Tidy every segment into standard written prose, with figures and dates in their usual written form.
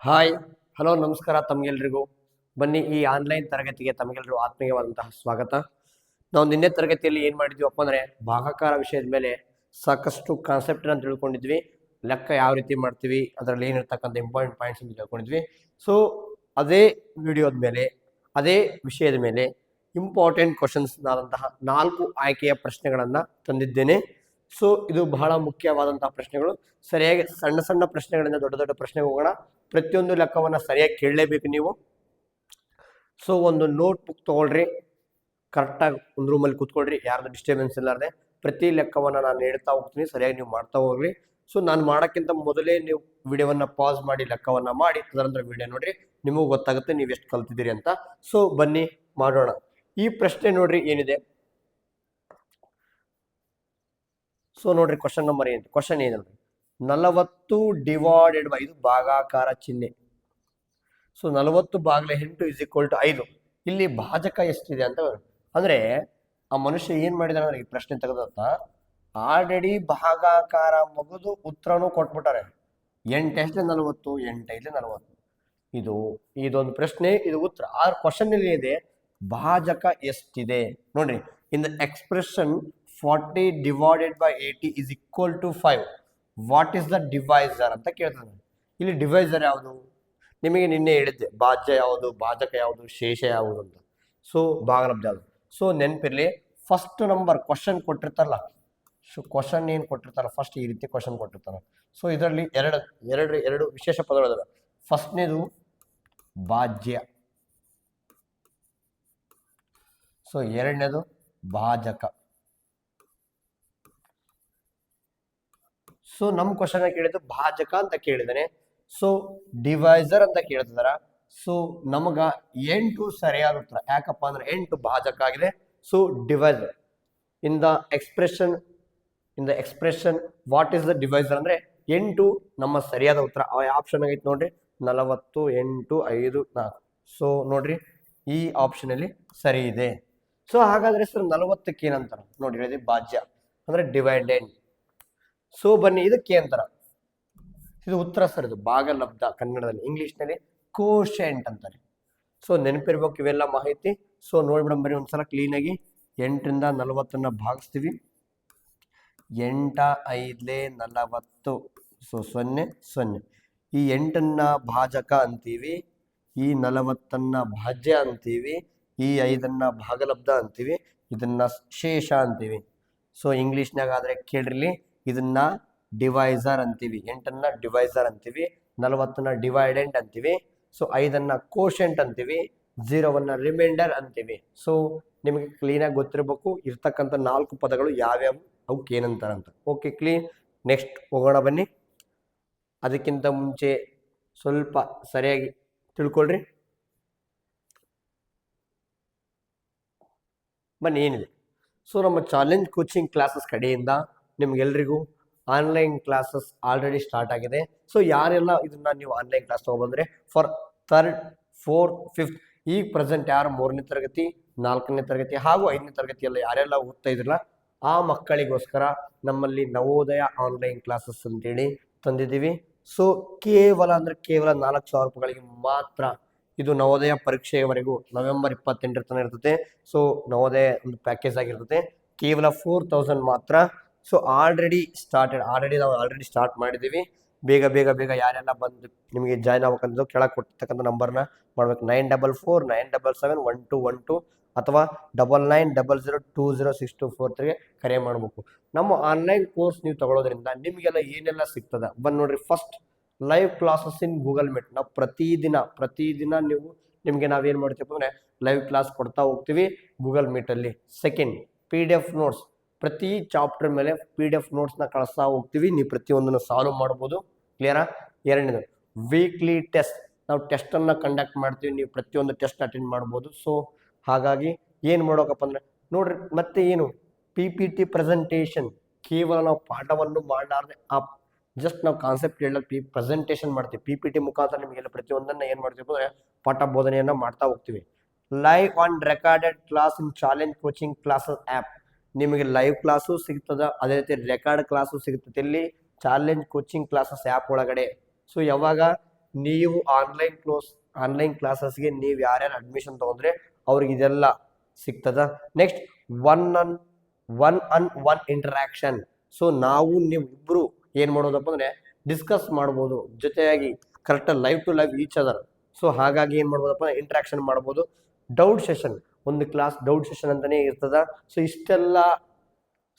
Hi hello ನಮಸ್ಕಾರ ತಮಗೆಲ್ರಿಗೂ. ಬನ್ನಿ ಈ ಆನ್ಲೈನ್ ತರಗತಿಗೆ ತಮಗೆಲ್ಲರೂ ಆತ್ಮೀಯವಾದಂತಹ ಸ್ವಾಗತ. ನಾವು ನಿನ್ನೆ ತರಗತಿಯಲ್ಲಿ ಏನು ಮಾಡಿದ್ವಿಪ್ಪ ಅಂದರೆ ಭಾಗಾಕಾರ ವಿಷಯದ ಮೇಲೆ ಸಾಕಷ್ಟು ಕಾನ್ಸೆಪ್ಟನ್ನು ತಿಳ್ಕೊಂಡಿದ್ವಿ. ಲೆಕ್ಕ ಯಾವ ರೀತಿ ಮಾಡ್ತೀವಿ, ಅದರಲ್ಲಿ ಏನಿರ್ತಕ್ಕಂಥ ಇಂಪಾರ್ಟೆಂಟ್ ಪಾಯಿಂಟ್ಸ್ ಅಂತ ತಿಳ್ಕೊಂಡಿದ್ವಿ. ಸೊ ಅದೇ ವಿಡಿಯೋದ ಮೇಲೆ ಅದೇ ವಿಷಯದ ಮೇಲೆ ಇಂಪಾರ್ಟೆಂಟ್ ಕ್ವಶನ್ಸ್ನಾದಂತಹ 4 ಆಯ್ಕೆಯ ಪ್ರಶ್ನೆಗಳನ್ನು ತಂದಿದ್ದೇನೆ. ಸೊ ಇದು ಬಹಳ ಮುಖ್ಯವಾದಂತಹ ಪ್ರಶ್ನೆಗಳು. ಸರಿಯಾಗಿ ಸಣ್ಣ ಸಣ್ಣ ಪ್ರಶ್ನೆಗಳಿಂದ ದೊಡ್ಡ ದೊಡ್ಡ ಪ್ರಶ್ನೆಗೆ ಹೋಗೋಣ. ಪ್ರತಿಯೊಂದು ಲೆಕ್ಕವನ್ನು ಸರಿಯಾಗಿ ಕೇಳಲೇಬೇಕು ನೀವು. ಸೊ ಒಂದು ನೋಟ್ ಬುಕ್ ತೊಗೊಳ್ರಿ, ಕರೆಕ್ಟಾಗಿ ಒಂದು ರೂಮಲ್ಲಿ ಕೂತ್ಕೊಳ್ರಿ, ಯಾರ್ದು ಡಿಸ್ಟರ್ಬೆನ್ಸ್ ಇಲ್ಲಾರ್ದೆ ಪ್ರತಿ ಲೆಕ್ಕವನ್ನು ನಾನು ಹೇಳ್ತಾ ಹೋಗ್ತೀನಿ, ಸರಿಯಾಗಿ ನೀವು ಮಾಡ್ತಾ ಹೋಗ್ರಿ. ಸೊ ನಾನು ಮಾಡೋಕ್ಕಿಂತ ಮೊದಲೇ ನೀವು ವಿಡಿಯೋವನ್ನು ಪಾಸ್ ಮಾಡಿ ಲೆಕ್ಕವನ್ನು ಮಾಡಿ ಅದರಂತರ ವಿಡಿಯೋ ನೋಡ್ರಿ, ನಿಮಗೂ ಗೊತ್ತಾಗುತ್ತೆ ನೀವು ಎಷ್ಟು ಕಲ್ತಿದ್ದೀರಿ ಅಂತ. ಸೊ ಬನ್ನಿ ಮಾಡೋಣ. ಈ ಪ್ರಶ್ನೆ ನೋಡ್ರಿ ಏನಿದೆ. ಸೊ ನೋಡ್ರಿ ಕ್ವಶನ್ ನಂಬರ್ ಏನು, ಕ್ವಶನ್ ಏನಂದ್ರೆ 40 ಡಿವೈಡೆಡ್ ಬೈ, ಇದು ಭಾಗಾಕಾರ ಚಿಹ್ನೆ. ಸೊ 40 ಭಾಗಲೆ 8 ಇಸ್ ಈಕ್ವಲ್ ಟು 5. ಇಲ್ಲಿ ಭಾಜಕ ಎಷ್ಟಿದೆ ಅಂತ ಅಂದ್ರೆ ಆ ಮನುಷ್ಯ ಏನ್ ಮಾಡಿದಾರೆ ಅಂದ್ರೆ ಈ ಪ್ರಶ್ನೆ ತೆಗೆದಂತ ಆಲ್ರೆಡಿ ಭಾಗಾಕಾರ ಮುಗಿದು ಉತ್ತರನೂ ಕೊಟ್ಬಿಟ್ಟಾರೆ. 8 ಎಷ್ಟೇ 40, 8 5 40. ಇದೊಂದು ಪ್ರಶ್ನೆ, ಇದು ಉತ್ತರ. ಆ ಕ್ವಶನ್ ಇಲ್ಲಿ ಇದೆ ಭಾಜಕ ಎಷ್ಟಿದೆ ನೋಡ್ರಿ. In the expression 40 divided by 80 is equal to 5. What is the divisor ಅಂತ ಕೇಳ್ತಾನೆ. ಇಲ್ಲಿ ಡಿವೈಸರ್ ಯಾವುದು ನಿಮಗೆ ನಿನ್ನೆ ಹೇಳಿದ್ದೆ, ಭಾಜ್ಯ ಯಾವುದು, ಭಾಜಕ ಯಾವುದು, ಶೇಷ ಯಾವುದು ಅಂತ. ಸೊ ಭಾಗಲಬ್ಧ ಯಾವುದು. ಸೊ ನೆನಪಿರ್ಲಿ, ಫಸ್ಟ್ ನಂಬರ್ ಕ್ವಶನ್ ಕೊಟ್ಟಿರ್ತಾರಲ್ಲ, ಸೊ ಕ್ವಶನ್ ಏನು ಕೊಟ್ಟಿರ್ತಾರ ಫಸ್ಟ್ ಈ ರೀತಿ ಕ್ವಶನ್ ಕೊಟ್ಟಿರ್ತಾರೆ. ಸೊ ಇದರಲ್ಲಿ ಎರಡು ವಿಶೇಷ ಪದಗಳಿದಾವೆ. ಫಸ್ಟ್ನೇದು ಭಾಜ್ಯ, ಸೊ ಎರಡನೇದು ಭಾಜಕ. ಸೊ ನಮ್ಮ ಕ್ವಶನ್ ಕೇಳಿದ್ದು ಭಾಜಕ ಅಂತ ಕೇಳಿದಾನೆ. ಸೊ ಡಿವೈಸರ್ ಅಂತ ಕೇಳ್ತಿದಾರ. ಸೊ ನಮಗ 8 ಸರಿಯಾದ ಉತ್ತರ. ಯಾಕಪ್ಪ ಅಂದ್ರೆ 8 ಭಾಜಕ ಆಗಿದೆ. So divisor in the expression what is the divisor ಅಂದ್ರೆ 8 ನಮ್ಮ ಸರಿಯಾದ ಉತ್ತರ. ಆಪ್ಷನ್ ಆಗೈತೆ ನೋಡ್ರಿ, 40 8 5 4. ಸೊ ನೋಡ್ರಿ ಈ ಆಪ್ಷನ್ ಅಲ್ಲಿ ಸರಿ ಇದೆ. ಸೊ ಹಾಗಾದ್ರೆ ಸರ್ 40ಕ್ಕೆ ಏನಂತಾರ ನೋಡಿ, ಹೇಳಿದೆ ಭಾಜ್ಯ ಅಂದ್ರೆ ಡಿವೈಡೆಂಡ್. ಸೊ ಬನ್ನಿ ಇದಕ್ಕೆ ಅಂತಾರ, ಇದು ಉತ್ತರ ಸರ್. ಇದು ಭಾಗಲಬ್ಧ ಕನ್ನಡದಲ್ಲಿ, ಇಂಗ್ಲಿಷ್ನಲ್ಲಿ ಕೋಶೆಂಟ್ ಅಂತಾರೆ. ಸೊ ನೆನಪಿರ್ಬೇಕು ಇವೆಲ್ಲ ಮಾಹಿತಿ. ಸೊ ನೋಡ್ಬಿಡಮ್ ಬರೀ ಒಂದ್ಸಲ ಕ್ಲೀನಾಗಿ. 8ರಿಂದ 40ನ್ನ ಭಾಗಿಸ್ತೀವಿ. 8 5 40. ಸೊ 0 0. ಈ 8ನ್ನ ಭಾಜಕ ಅಂತೀವಿ, ಈ 40ನ್ನ ಭಾಜ್ಯ ಅಂತೀವಿ, ಈ 5ನ್ನ ಭಾಗಲಬ್ಧ ಅಂತೀವಿ, ಇದನ್ನ ಶೇಷ ಅಂತೀವಿ. ಸೊ ಇಂಗ್ಲಿಷ್ನಾಗ ಆದ್ರೆ ಕೇಳ್ರಿ, ಇದನ್ನ ಡಿವೈಸರ್ ಅಂತೀವಿ, 8ನ್ನ ಡಿವೈಸರ್ ಅಂತೀವಿ, 40ನ್ನ ಡಿವೈಡೆಂಟ್ ಅಂತೀವಿ, ಸೊ 5ನ್ನ ಕೋಶೆಂಟ್ ಅಂತೀವಿ, 0ನ್ನ ರಿಮೈಂಡರ್ ಅಂತೀವಿ. ಸೊ ನಿಮಗೆ ಕ್ಲೀನಾಗಿ ಗೊತ್ತಿರಬೇಕು ಇರ್ತಕ್ಕಂಥ 4 ಪದಗಳು ಯಾವ್ಯಾವು, ಅವಕ್ಕೆ ಏನಂತಾರಂತ. Okay clean. ನೆಕ್ಸ್ಟ್ ಹೋಗೋಣ ಬನ್ನಿ. ಅದಕ್ಕಿಂತ ಮುಂಚೆ ಸ್ವಲ್ಪ ಸರಿಯಾಗಿ ತಿಳ್ಕೊಳ್ರಿ. ಬನ್ನಿ ಏನಿದೆ. ಸೊ ನಮ್ಮ ಚಾಲೆಂಜ್ ಕೋಚಿಂಗ್ ಕ್ಲಾಸಸ್ ಕಡೆಯಿಂದ ನಿಮ್ಗೆಲ್ರಿಗೂ ಆನ್ಲೈನ್ ಕ್ಲಾಸಸ್ ಆಲ್ರೆಡಿ ಸ್ಟಾರ್ಟ್ ಆಗಿದೆ. ಸೊ ಯಾರೆಲ್ಲ ಇದನ್ನ ನೀವು online class ತಗೊಬಂದ್ರೆ for 3rd 4th 5th ಈಗ ಪ್ರೆಸೆಂಟ್ ಯಾರು 3ನೇ ತರಗತಿ 4ನೇ ತರಗತಿ ಹಾಗೂ 5ನೇ ತರಗತಿಯಲ್ಲ ಯಾರೆಲ್ಲ ಓದ್ತಾ ಇದ್ರಲ್ಲ ಆ ಮಕ್ಕಳಿಗೋಸ್ಕರ ನಮ್ಮಲ್ಲಿ ನವೋದಯ ಆನ್ಲೈನ್ ಕ್ಲಾಸಸ್ ಅಂತೇಳಿ ತಂದಿದ್ದೀವಿ. ಸೊ ಕೇವಲ 4,000 ರೂಪಾಯಿಗಳಿಗೆ ಮಾತ್ರ. ಇದು ನವೋದಯ ಪರೀಕ್ಷೆಯವರೆಗೂ ನವೆಂಬರ್ 28 ತನಕ ಇರ್ತದೆ. ಸೊ ನವೋದಯ ಒಂದು ಪ್ಯಾಕೇಜ್ ಆಗಿರ್ತದೆ, ಕೇವಲ 4,000 ಮಾತ್ರ. ಸೊ ಆಲ್ರೆಡಿ ನಾವು ಸ್ಟಾರ್ಟ್ ಮಾಡಿದ್ದೀವಿ. ಬೇಗ ಯಾರೆಲ್ಲ ಬಂದು ನಿಮಗೆ ಜಾಯ್ನ್ ಆಗ್ಬೇಕಂದ್ರೆ ಕೆಳಗೆ ಕೊಟ್ಟಿರ್ತಕ್ಕಂಥ ನಂಬರ್ನ ಮಾಡ್ಬೇಕು. 9447771212 ಅಥವಾ 9900206243 ಕರೆ ಮಾಡಬೇಕು. ನಮ್ಮ ಆನ್ಲೈನ್ ಕೋರ್ಸ್ ನೀವು ತಗೊಳ್ಳೋದ್ರಿಂದ ನಿಮಗೆಲ್ಲ ಏನೆಲ್ಲ ಸಿಗ್ತದ ಬಂದು ನೋಡ್ರಿ. First live classes in Google meet. ನಾವು ಪ್ರತಿದಿನ ನಿಮಗೆ ನಾವೇನು ಮಾಡ್ತೀವಿ ಅಂದರೆ ಲೈವ್ ಕ್ಲಾಸ್ ಕೊಡ್ತಾ ಹೋಗ್ತೀವಿ ಗೂಗಲ್ ಮೀಟಲ್ಲಿ. ಸೆಕೆಂಡ್, PDF ನೋಟ್ಸ್, ಪ್ರತಿ ಚಾಪ್ಟರ್ ಮೇಲೆ PDF ನೋಟ್ಸ್ನ ಕಳಿಸ್ತಾ ಹೋಗ್ತೀವಿ. ನೀವು ಪ್ರತಿಯೊಂದನ್ನು ಸಾಲ್ವ್ ಮಾಡ್ಬೋದು. ಕ್ಲಿಯರಾ? ಎರಡನೇದು ವೀಕ್ಲಿ ಟೆಸ್ಟ್. ನಾವು ಟೆಸ್ಟನ್ನು ಕಂಡಕ್ಟ್ ಮಾಡ್ತೀವಿ, ನೀವು ಪ್ರತಿಯೊಂದು ಟೆಸ್ಟ್ ಅಟೆಂಡ್ ಮಾಡ್ಬೋದು. ಸೊ ಹಾಗಾಗಿ ಏನು ಮಾಡೋಕಪ್ಪ ಅಂದರೆ ನೋಡ್ರಿ, ಮತ್ತೆ ಏನು PPT ಪ್ರೆಸೆಂಟೇಷನ್. ಕೇವಲ ನಾವು ಪಾಠವನ್ನು ಮಾಡಲಾರ್ದೆ ಜಸ್ಟ್ ನಾವು ಕಾನ್ಸೆಪ್ಟ್ ಹೇಳೋದು ಪ್ರೆಸೆಂಟೇಷನ್ ಮಾಡ್ತೀವಿ. PPT ಮುಖಾಂತರ ನಿಮಗೆಲ್ಲ ಪ್ರತಿಯೊಂದನ್ನು ಏನು ಮಾಡ್ತೀವಿ ಅಂದರೆ ಪಾಠ ಬೋಧನೆಯನ್ನು ಮಾಡ್ತಾ ಹೋಗ್ತೀವಿ. Live on recorded class in challenge coaching classes app. ನಿಮಗೆ ಲೈವ್ ಕ್ಲಾಸು ಸಿಗ್ತದ, ಅದೇ ರೀತಿ ರೆಕಾರ್ಡ್ ಕ್ಲಾಸು ಸಿಗ್ತದೆ ಇಲ್ಲಿ ಚಾಲೆಂಜ್ ಕೋಚಿಂಗ್ ಕ್ಲಾಸಸ್ ಆ್ಯಪ್ ಒಳಗಡೆ. ಸೊ ಯಾವಾಗ ನೀವು ಆನ್ಲೈನ್ ಕ್ಲಾಸಸ್ಗೆ ನೀವು ಯಾರ್ಯಾರು ಅಡ್ಮಿಷನ್ ತಗೊಂಡ್ರೆ ಅವ್ರಿಗೆ ಇದೆಲ್ಲ ಸಿಗ್ತದ. Next one interaction. ಸೊ ನಾವು ನೀವು ಇಬ್ರು ಏನ್ ಮಾಡೋದಪ್ಪ ಅಂದ್ರೆ ಡಿಸ್ಕಸ್ ಮಾಡ್ಬೋದು ಜೊತೆಯಾಗಿ correct live to live each other. So ಹಾಗಾಗಿ ಏನ್ ಮಾಡ್ಬೋದಪ್ಪ ಇಂಟ್ರಾಕ್ಷನ್ ಮಾಡ್ಬೋದು. ಡೌಟ್ ಸೆಷನ್, ಒಂದು ಕ್ಲಾಸ್ ಡೌಟ್ ಸೆಷನ್ ಅಂತಾನೆ ಇರ್ತದ. ಸೊ ಇಷ್ಟೆಲ್ಲ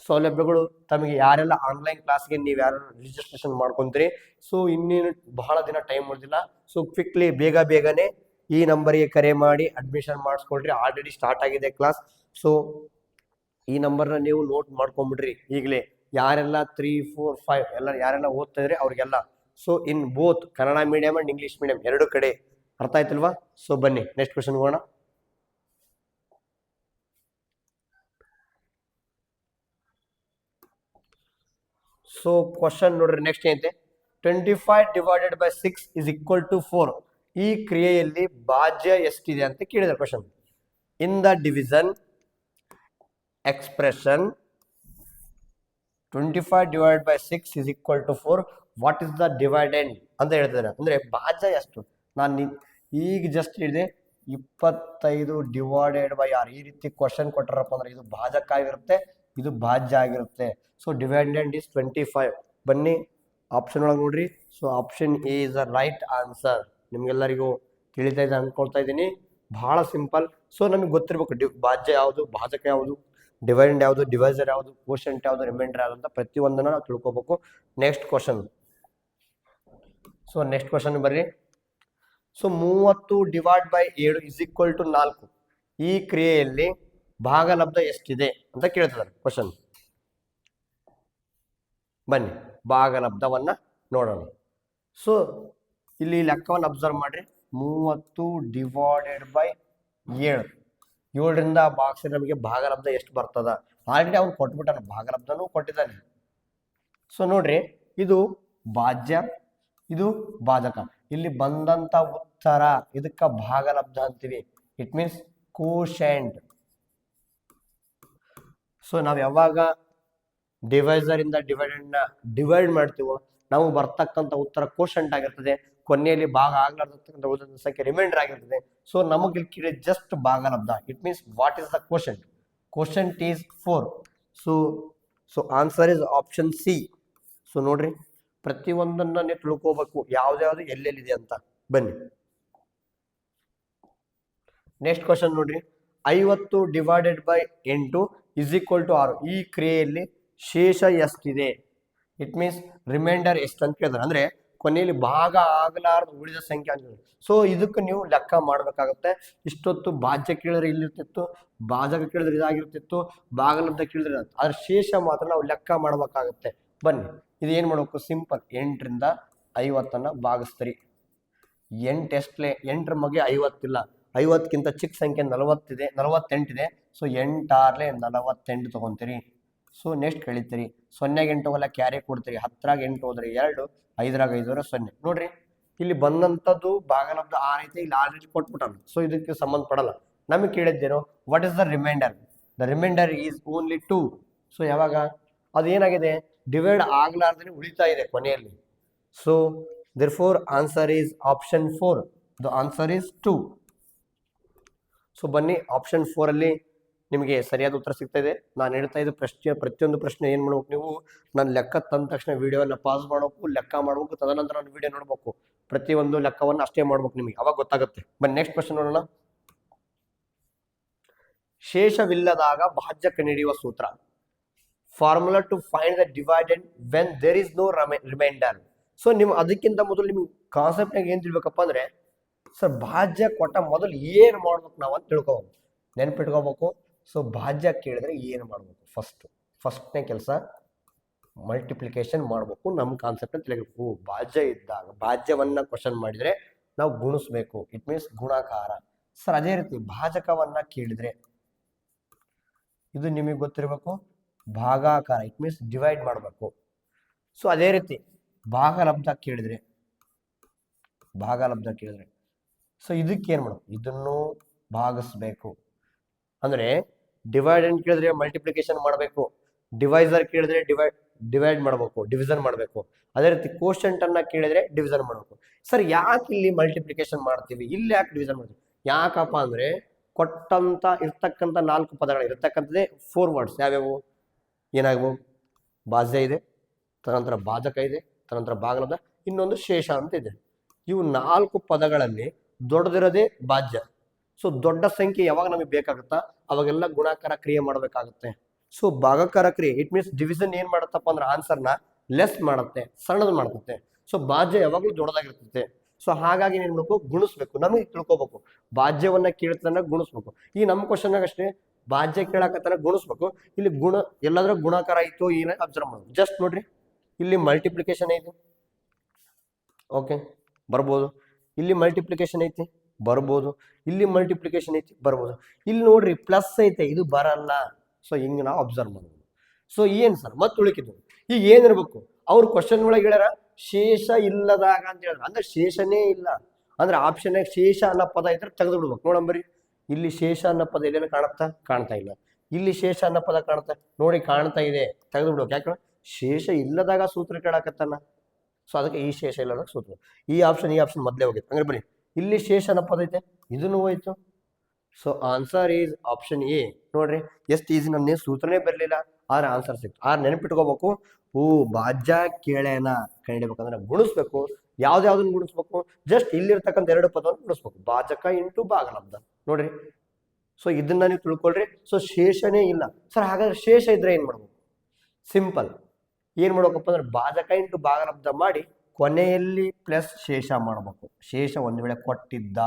ಸೌಲಭ್ಯಗಳು ತಮಗೆ ಯಾರೆಲ್ಲ ಆನ್ಲೈನ್ ಕ್ಲಾಸ್ಗೆ ನೀವು ಯಾರು ರಿಜಿಸ್ಟ್ರೇಷನ್ ಮಾಡ್ಕೊಂತೀರಿ. ಸೊ ಇನ್ನೇನು ಬಹಳ ದಿನ ಟೈಮ್ ಉಳಿದಿಲ್ಲ. ಸೊ ಕ್ವಿಕ್ಲಿ ಬೇಗನೆ ಈ ನಂಬರ್ಗೆ ಕರೆ ಮಾಡಿ ಅಡ್ಮಿಷನ್ ಮಾಡಿಸ್ಕೊಳ್ರಿ. ಆಲ್ರೆಡಿ ಸ್ಟಾರ್ಟ್ ಆಗಿದೆ ಕ್ಲಾಸ್. ಸೊ ಈ ನಂಬರ್ನ ನೀವು ನೋಟ್ ಮಾಡ್ಕೊಂಡ್ಬಿಡ್ರಿ ಈಗಲೇ. ಯಾರೆಲ್ಲ 3, 4, 5 ಎಲ್ಲ ಯಾರೆಲ್ಲ ಓದ್ತಾ ಇದ್ರೆ ಅವ್ರಿಗೆಲ್ಲ. So in both Kannada medium and English medium ಎರಡು ಕಡೆ. ಅರ್ಥ ಆಯ್ತಲ್ವಾ? ಸೊ ಬನ್ನಿ ನೆಕ್ಸ್ಟ್ ಕ್ವಶನ್ ಹೋಗೋಣ. ಸೊ ಕ್ವಶನ್ ನೋಡ್ರಿ ನೆಕ್ಸ್ಟ್ ಏನೈತೆ, 25 divided by 6 is equal to 4. ಈ ಕ್ರಿಯೆಯಲ್ಲಿ ಭಾಜ್ಯ ಎಷ್ಟಿದೆ ಅಂತ ಕೇಳಿದ question. In the division expression 25 divided by 6 is equal to 4, what is the dividend ಅಂತ ಹೇಳ್ತಿದ್ದಾರೆ. ಅಂದ್ರೆ ಭಾಜ್ಯ ಎಷ್ಟು? ನಾನು ಈಗ ಜಸ್ಟ್ ಹೇಳಿದೆ 25 ಡಿವೈಡೆಡ್ ಬೈ 6. ಈ ರೀತಿ ಕ್ವಶನ್ ಕೊಟ್ಟರಪ್ಪ ಅಂದ್ರೆ ಇದು ಭಾಜಕ ಆಗಿರುತ್ತೆ, ಇದು ಭಾಜ್ಯ ಆಗಿರುತ್ತೆ. So dividend is 25. ಬನ್ನಿ ಆಪ್ಷನ್ ಒಳಗೆ ನೋಡ್ರಿ. So option A is the right answer. ನಿಮ್ಗೆಲ್ಲರಿಗೂ ತಿಳಿತಾ ಇದೆ ಅನ್ಕೊಳ್ತಾ ಇದ್ದೀನಿ. ಬಹಳ ಸಿಂಪಲ್. ಸೊ ನಮಗೆ ಗೊತ್ತಿರ್ಬೇಕು ಭಾಜ್ಯ ಯಾವುದು, ಭಾಜಕ ಯಾವುದು, ಡಿವೈಡೆಂಡ್ ಯಾವುದು, ಡಿವೈಸರ್ ಯಾವುದು, ಕೋಶಂಟ್ ಯಾವುದು, ರಿಮೈಂಡರ್ ಯಾವುದು ಅಂತ ಪ್ರತಿಯೊಂದನ್ನು ನಾವು ತಿಳ್ಕೊಬೇಕು. Next question. So next question ಬರ್ರಿ. So 30 divide by 7 is equal to 4. ಈ ಕ್ರಿಯೆಯಲ್ಲಿ ಭಾಗಲಬ್ಧ ಎಷ್ಟಿದೆ ಅಂತ ಕೇಳ್ತಿದ್ದಾರೆ ಕ್ವಶನ್. ಬನ್ನಿ ಭಾಗಲಬ್ಧವನ್ನ ನೋಡೋಣ. ಸೊ ಇಲ್ಲಿ ಲೆಕ್ಕವನ್ನು ಅಬ್ಸರ್ವ್ ಮಾಡ್ರಿ. 30 ಡಿವೈಡೆಡ್ ಬೈ 7, 7ರಿಂದ ಭಾಗಿಸಿದ್ರೆ ನಮಗೆ ಭಾಗಲಬ್ಧ ಎಷ್ಟು ಬರ್ತದ? ಆಲ್ರೆಡಿ ಅವ್ನು ಕೊಟ್ಬಿಟ್ಟಾನೆ, ಭಾಗಲಬ್ಧನೂ ಕೊಟ್ಟಿದ್ದಾನೆ. ಸೊ ನೋಡ್ರಿ, ಇದು ಭಾಜ್ಯ, ಇದು ಭಾಜಕ. ಇಲ್ಲಿ ಬಂದಂತ ಉತ್ತರ ಇದಕ್ಕ ಭಾಗಲಬ್ಧ ಅಂತೀವಿ. It means quotient. ಸೊ ನಾವು ಯಾವಾಗ ಡಿವೈಸರ್ ಇಂದ ಡಿವೈಡೆಂಡ್ ನ ಡಿವೈಡ್ ಮಾಡ್ತೀವೋ ನಾವು ಬರ್ತಕ್ಕಂಥ ಉತ್ತರ ಕೋಶೆಂಟ್ ಆಗಿರ್ತದೆ. ಕೊನೆಯಲ್ಲಿ ಭಾಗ ಆಗ್ಲಾರ್ದಕ್ಕಂಥ ಉಳಿದ ಸಂಖ್ಯೆ ರಿಮೈಂಡರ್ ಆಗಿರ್ತದೆ. ಸೊ ನಮಗೆ ಇಲ್ಲಿ ಜಸ್ಟ್ ಭಾಗಲಬ್ಧ. It means what is the quotient? Quotient is 4. So answer is option C. So ನೋಡ್ರಿ, ಪ್ರತಿಯೊಂದನ್ನ ನೀವು ತಿಳ್ಕೋಬೇಕು ಯಾವ್ದು ಎಲ್ಲೆಲ್ಲಿದೆ ಅಂತ. ಬನ್ನಿ ನೆಕ್ಸ್ಟ್ ಕ್ವಶನ್ ನೋಡ್ರಿ. 50 divided by 8 is equal to 6. ಈ ಕ್ರಿಯೆಯಲ್ಲಿ ಶೇಷ ಎಷ್ಟಿದೆ? ಇಟ್ ಮೀನ್ಸ್ ರಿಮೈಂಡರ್ ಎಷ್ಟು ಅಂತ ಕೇಳಿದ್ರೆ, ಅಂದ್ರೆ ಕೊನೆಯಲ್ಲಿ ಭಾಗ ಆಗಲಾರ್ದು ಉಳಿದ ಸಂಖ್ಯೆ ಅಂತ. ಸೊ ಇದಕ್ಕೆ ನೀವು ಲೆಕ್ಕ ಮಾಡ್ಬೇಕಾಗತ್ತೆ. ಇಷ್ಟೊತ್ತು ಭಾಜ್ಯ ಕೇಳಿದ್ರೆ ಇಲ್ಲಿರ್ತಿತ್ತು, ಭಾಜಕ ಕೇಳಿದ್ರೆ ಇದಾಗಿರ್ತಿತ್ತು, ಭಾಗಲಬ್ಧ ಕೇಳಿದ್ರೆ ಅದ್ರ ಶೇಷ ಮಾತ್ರ ನಾವು ಲೆಕ್ಕ ಮಾಡ್ಬೇಕಾಗತ್ತೆ. ಬನ್ನಿ ಇದು ಏನ್ ಮಾಡ್ಬೇಕು? ಸಿಂಪಲ್. 8ರಿಂದ 50 ಭಾಗಿಸ್ತೀರಿ. 8 ಎಷ್ಟಲೇ? 8ರ ಮಗೆ 50 ಇಲ್ಲ, 50ಕ್ಕಿಂತ ಚಿಕ್ಕ ಸಂಖ್ಯೆ 48 ಇದೆ. ಸೊ 8 6 48 ತಗೊಂತೀರಿ. ಸೊ ನೆಕ್ಸ್ಟ್ ಕಳಿತೀರಿ. 0ಗೆ 8 ಹೋಗಲ್ಲ, ಕ್ಯಾರಿ ಕೊಡ್ತೀರಿ. 10ರಾಗ 8 ಹೋದ್ರೆ 2, 5ರಾಗ 5 ಹೋದ್ರೆ 0. ನೋಡ್ರಿ, ಇಲ್ಲಿ ಬಂದಂಥದ್ದು ಭಾಗಲಬ್ಧ 6 ಐತೆ, ಇಲ್ಲಿ ಆಲ್ರೆಡಿ ಕೊಟ್ಬಿಟ್ಟಾನ. ಸೊ ಇದಕ್ಕೆ ಸಂಬಂಧ ಪಡಲ್ಲ. ನಮಗೆ ಕೇಳಿದ್ದೇನು? What is the remainder? The remainder is only 2. So ಯಾವಾಗ ಅದೇನಾಗಿದೆ? ಡಿವೈಡ್ ಆಗ್ಲಾರ್ದೇ ಉಳಿತಾ ಇದೆ ಕೊನೆಯಲ್ಲಿ. So therefore answer is option 4. The answer is 2. So ಬನ್ನಿ ಆಪ್ಷನ್ 4 ಅಲ್ಲಿ ನಿಮಗೆ ಸರಿಯಾದ ಉತ್ತರ ಸಿಗ್ತಾ ಇದೆ. ನಾನು ಹೇಳ್ತಾ ಇದ್ದ ಪ್ರತಿಯೊಂದು ಪ್ರಶ್ನೆ ಏನ್ ಮಾಡ್ಬೇಕು ನೀವು? ನಾನು ಲೆಕ್ಕ ತಂದ ತಕ್ಷಣ ವಿಡಿಯೋನ ಪಾಸ್ ಮಾಡಬೇಕು, ಲೆಕ್ಕ ಮಾಡ್ಬೇಕು, ತದನಂತರ ನಾನು ವಿಡಿಯೋ ನೋಡ್ಬೇಕು. ಪ್ರತಿಯೊಂದು ಲೆಕ್ಕವನ್ನು ಅಷ್ಟೇ ಮಾಡ್ಬೇಕು ನಿಮಗೆ, ಅವಾಗ ಗೊತ್ತಾಗುತ್ತೆ. ಬನ್ನಿ ನೆಕ್ಸ್ಟ್ ಕ್ವಶನ್ ನೋಡೋಣ. ಶೇಷವಿಲ್ಲದಾಗ ಭಾಜ್ಯ ಕಂಡುಹಿಡಿಯುವ ಸೂತ್ರ. Formula to find the dividend when there is no remainder. So ನೀವು ಅದಕ್ಕಿಂತ ಮೊದಲು ನಿಮ್ಗೆ ಕಾನ್ಸೆಪ್ಟ್ನಾಗ ಏನ್ ತಿಳ್ಬೇಕಪ್ಪ ಅಂದ್ರೆ, ಸರ್ ಭಾಜ್ಯ ಕೊಟ್ಟ ಮೊದಲು ಏನ್ ಮಾಡ್ಬೇಕು ನಾವು ಅಂತ ತಿಳ್ಕೊಬೇಕು, ನೆನ್ಪಿಟ್ಕೋಬೇಕು. ಸೊ ಭಾಜ್ಯ ಕೇಳಿದ್ರೆ ಏನು ಮಾಡ್ಬೇಕು? ಫಸ್ಟ್ನೇ ಕೆಲಸ ಮಲ್ಟಿಪ್ಲಿಕೇಶನ್ ಮಾಡ್ಬೇಕು. ನಮ್ಮ ಕಾನ್ಸೆಪ್ಟ್ ಅಂತ ತಿಳಿಬೇಕು. ಭಾಜ್ಯ ಇದ್ದಾಗ ಭಾಜ್ಯವನ್ನ ಕ್ವಶನ್ ಮಾಡಿದ್ರೆ ನಾವು ಗುಣಿಸ್ಬೇಕು. ಇಟ್ ಮೀನ್ಸ್ ಗುಣಾಕಾರ. ಸರ್ ಅದೇ ರೀತಿ ಭಾಜಕವನ್ನ ಕೇಳಿದ್ರೆ ಇದು ನಿಮಗೆ ಗೊತ್ತಿರಬೇಕು, ಭಾಗಾಕಾರ. ಇಟ್ ಮೀನ್ಸ್ ಡಿವೈಡ್ ಮಾಡಬೇಕು. ಸೊ ಅದೇ ರೀತಿ ಭಾಗಲಬ್ಧ ಕೇಳಿದ್ರೆ ಸೊ ಇದಕ್ಕೆ ಏನ್ ಮಾಡೋದು? ಇದನ್ನು ಭಾಗಿಸ್ಬೇಕು. ಅಂದ್ರೆ ಡಿವೈಡೆಂಡ್ ಕೇಳಿದ್ರೆ ಮಲ್ಟಿಪ್ಲಿಕೇಶನ್ ಮಾಡಬೇಕು, ಡಿವೈಸರ್ ಕೇಳಿದ್ರೆ ಡಿವೈಡ್ ಮಾಡಬೇಕು, ಡಿವಿಷನ್ ಮಾಡಬೇಕು. ಅದೇ ರೀತಿ ಕೋಶಂಟ್ ಅನ್ನ ಕೇಳಿದ್ರೆ ಡಿವಿಷನ್ ಮಾಡಬೇಕು. ಸರ್ ಯಾಕೆ ಇಲ್ಲಿ ಮಲ್ಟಿಪ್ಲಿಕೇಶನ್ ಮಾಡ್ತೀವಿ, ಇಲ್ಲಿ ಯಾಕೆ ಡಿವಿಷನ್ ಮಾಡ್ತೀವಿ? ಯಾಕಪ್ಪ ಅಂದ್ರೆ ಕೊಟ್ಟಂತ ಇರ್ತಕ್ಕಂಥ 4 ಪದಗಳು ಇರ್ತಕ್ಕಂಥದ್ದೇ 4 ವರ್ಡ್ಸ್. ಯಾವ್ಯಾವು ಏನಾಗ್ಬೋದು? ಭಾಜ್ಯ ಇದೆ, ತದನಂತರ ಭಾಜಕ ಇದೆ, ತದನಂತರ ಭಾಗಲಬ್ಧ, ಇನ್ನೊಂದು ಶೇಷ ಅಂತ ಇದೆ. ಇವು 4 ಪದಗಳಲ್ಲಿ ದೊಡ್ಡದಿರೋದೇ ಭಾಜ್ಯ. ಸೊ ದೊಡ್ಡ ಸಂಖ್ಯೆ ಯಾವಾಗ ನಮಗೆ ಬೇಕಾಗುತ್ತಾ ಅವಾಗೆಲ್ಲ ಗುಣಾಕಾರ ಕ್ರಿಯೆ ಮಾಡಬೇಕಾಗುತ್ತೆ. ಸೊ ಭಾಗಾಕಾರ ಕ್ರಿಯೆ ಇಟ್ ಮೀನ್ಸ್ ಡಿವಿಷನ್ ಏನ್ ಮಾಡುತ್ತಪ್ಪ ಅಂದ್ರೆ ಆನ್ಸರ್ನ ಲೆಸ್ ಮಾಡುತ್ತೆ, ಸಣ್ಣದು ಮಾಡುತ್ತೆ. ಸೊ ಭಾಜ್ಯ ಯಾವಾಗಲೂ ದೊಡ್ಡದಾಗಿರ್ತೈತೆ. ಸೊ ಹಾಗಾಗಿ ಏನ್ ಮಾಡ್ಬೇಕು, ಗುಣಿಸ್ಬೇಕು. ನಮಗೆ ತಿಳ್ಕೊಬೇಕು, ಭಾಜ್ಯವನ್ನ ಕೇಳ್ತಾನ ಗುಣಿಸ್ಬೇಕು. ಈ ನಮ್ಮ ಕ್ವಶನ್ ಅಷ್ಟೇ, ಭಾಜ್ಯ ಕೇಳಕತ್ತಾನ ಗುಣಿಸ್ಬೇಕು. ಇಲ್ಲಿ ಗುಣ ಎಲ್ಲಾದ್ರೂ ಗುಣಾಕಾರ ಆಯ್ತು ಏನ ಅಬ್ಸರ್ವ್ ಮಾಡ್ಬೇಕು. ಜಸ್ಟ್ ನೋಡ್ರಿ, ಇಲ್ಲಿ ಮಲ್ಟಿಪ್ಲಿಕೇಶನ್ ಐತಿ, ಓಕೆ ಬರ್ಬೋದು. ಇಲ್ಲಿ ಮಲ್ಟಿಪ್ಲಿಕೇಶನ್ ಐತಿ, ಬರ್ಬೋದು. ಇಲ್ಲಿ ಮಲ್ಟಿಪ್ಲಿಕೇಶನ್ ಐತಿ, ಬರ್ಬೋದು. ಇಲ್ಲಿ ನೋಡ್ರಿ ಪ್ಲಸ್ ಐತೆ, ಇದು ಬರಲ್ಲ. ಸೊ ಹಿಂಗೆ ನಾವು ಅಬ್ಸರ್ವ್ ಮಾಡ್ಬೋದು. ಸೊ ಏನ್ ಸರ್ ಮತ್ತೆ ಉಳಿಕಿದ್ದು ಈಗ ಏನಿರ್ಬೇಕು? ಅವ್ರ ಕ್ವಶನ್ ಒಳಗೆ ಹೇಳ್ಯಾರ ಶೇಷ ಇಲ್ಲದಾಗ ಅಂತ ಹೇಳಿದ್ರು, ಅಂದ್ರೆ ಶೇಷನೇ ಇಲ್ಲ ಅಂದ್ರೆ ಆಪ್ಷನ್ ಶೇಷ ಅನ್ನೋ ಪದ ಇದ್ರೆ ತೆಗೆದು ಬಿಡ್ಬೇಕು. ನೋಡಂಬರಿ, ಇಲ್ಲಿ ಶೇಷ ಅನ್ನೋ ಪದ ಇಲ್ಲೇನು ಕಾಣುತ್ತಾ? ಕಾಣ್ತಾ ಇಲ್ಲ. ಇಲ್ಲಿ ಶೇಷ ಅನ್ನೋ ಪದ ಕಾಣುತ್ತಾ? ನೋಡಿ ಕಾಣ್ತಾ ಇದೆ, ತೆಗೆದು ಬಿಡ್ಬೇಕು. ಯಾಕಂದ್ರೆ ಶೇಷ ಇಲ್ಲದಾಗ ಸೂತ್ರ ಕೇಳಕತ್ತಾನ. ಸೊ ಅದಕ್ಕೆ ಈ ಶೇಷ ಇಲ್ಲದಾಗ ಸೂತ್ರ. ಈ ಆಪ್ಷನ್ ಮೊದಲೇ ಹೋಗಿತ್ತು. ಹಂಗಾರೆ ಬನ್ನಿ, ಇಲ್ಲಿ ಶೇಷ ಅನ್ನೋ ಪದ ಐತೆ, ಇದನ್ನು ಹೋಯ್ತು. So answer is option A. ನೋಡ್ರಿ ಎಷ್ಟು ಈಸಿ, ನನ್ನ ಸೂತ್ರನೇ ಬರಲಿಲ್ಲ ಆದ್ರೆ ಆನ್ಸರ್ ಸಿಕ್ತು. ಆದ್ರೆ ನೆನಪಿಟ್ಕೋಬೇಕು, ಭಾಜ್ಯ ಕೇಳೇನ ಕಂಡಿಡ್ಬೇಕಂದ್ರೆ ಗುಣಿಸ್ಬೇಕು. ಯಾವ್ದಾವ್ದನ್ನ ಗುಣಿಸ್ಬೇಕು? ಜಸ್ಟ್ ಇಲ್ಲಿರ್ತಕ್ಕಂಥ 2 ಪದವನ್ನು ಗುಣಿಸ್ಬೇಕು, ಭಾಜಕ ಇಂಟು ಭಾಗಲಬ್ಧ. ನೋಡ್ರಿ, ಸೊ ಇದನ್ನ ನೀವು ತಿಳ್ಕೊಳ್ರಿ. ಸೊ ಶೇಷನೇ ಇಲ್ಲ ಸರ್, ಹಾಗಾದ್ರೆ ಶೇಷ ಇದ್ರೆ ಏನ್ ಮಾಡ್ಬೇಕು? ಸಿಂಪಲ್, ಏನ್ ಮಾಡ್ಬೇಕಪ್ಪ ಅಂದ್ರೆ ಭಾಜಕ ಇಂಟು ಭಾಗಲಬ್ಧ ಮಾಡಿ ಕೊನೆಯಲ್ಲಿ ಪ್ಲಸ್ ಶೇಷ ಮಾಡ್ಬೇಕು. ಶೇಷ ಒಂದ್ ವೇಳೆ ಕೊಟ್ಟಿದ್ದ,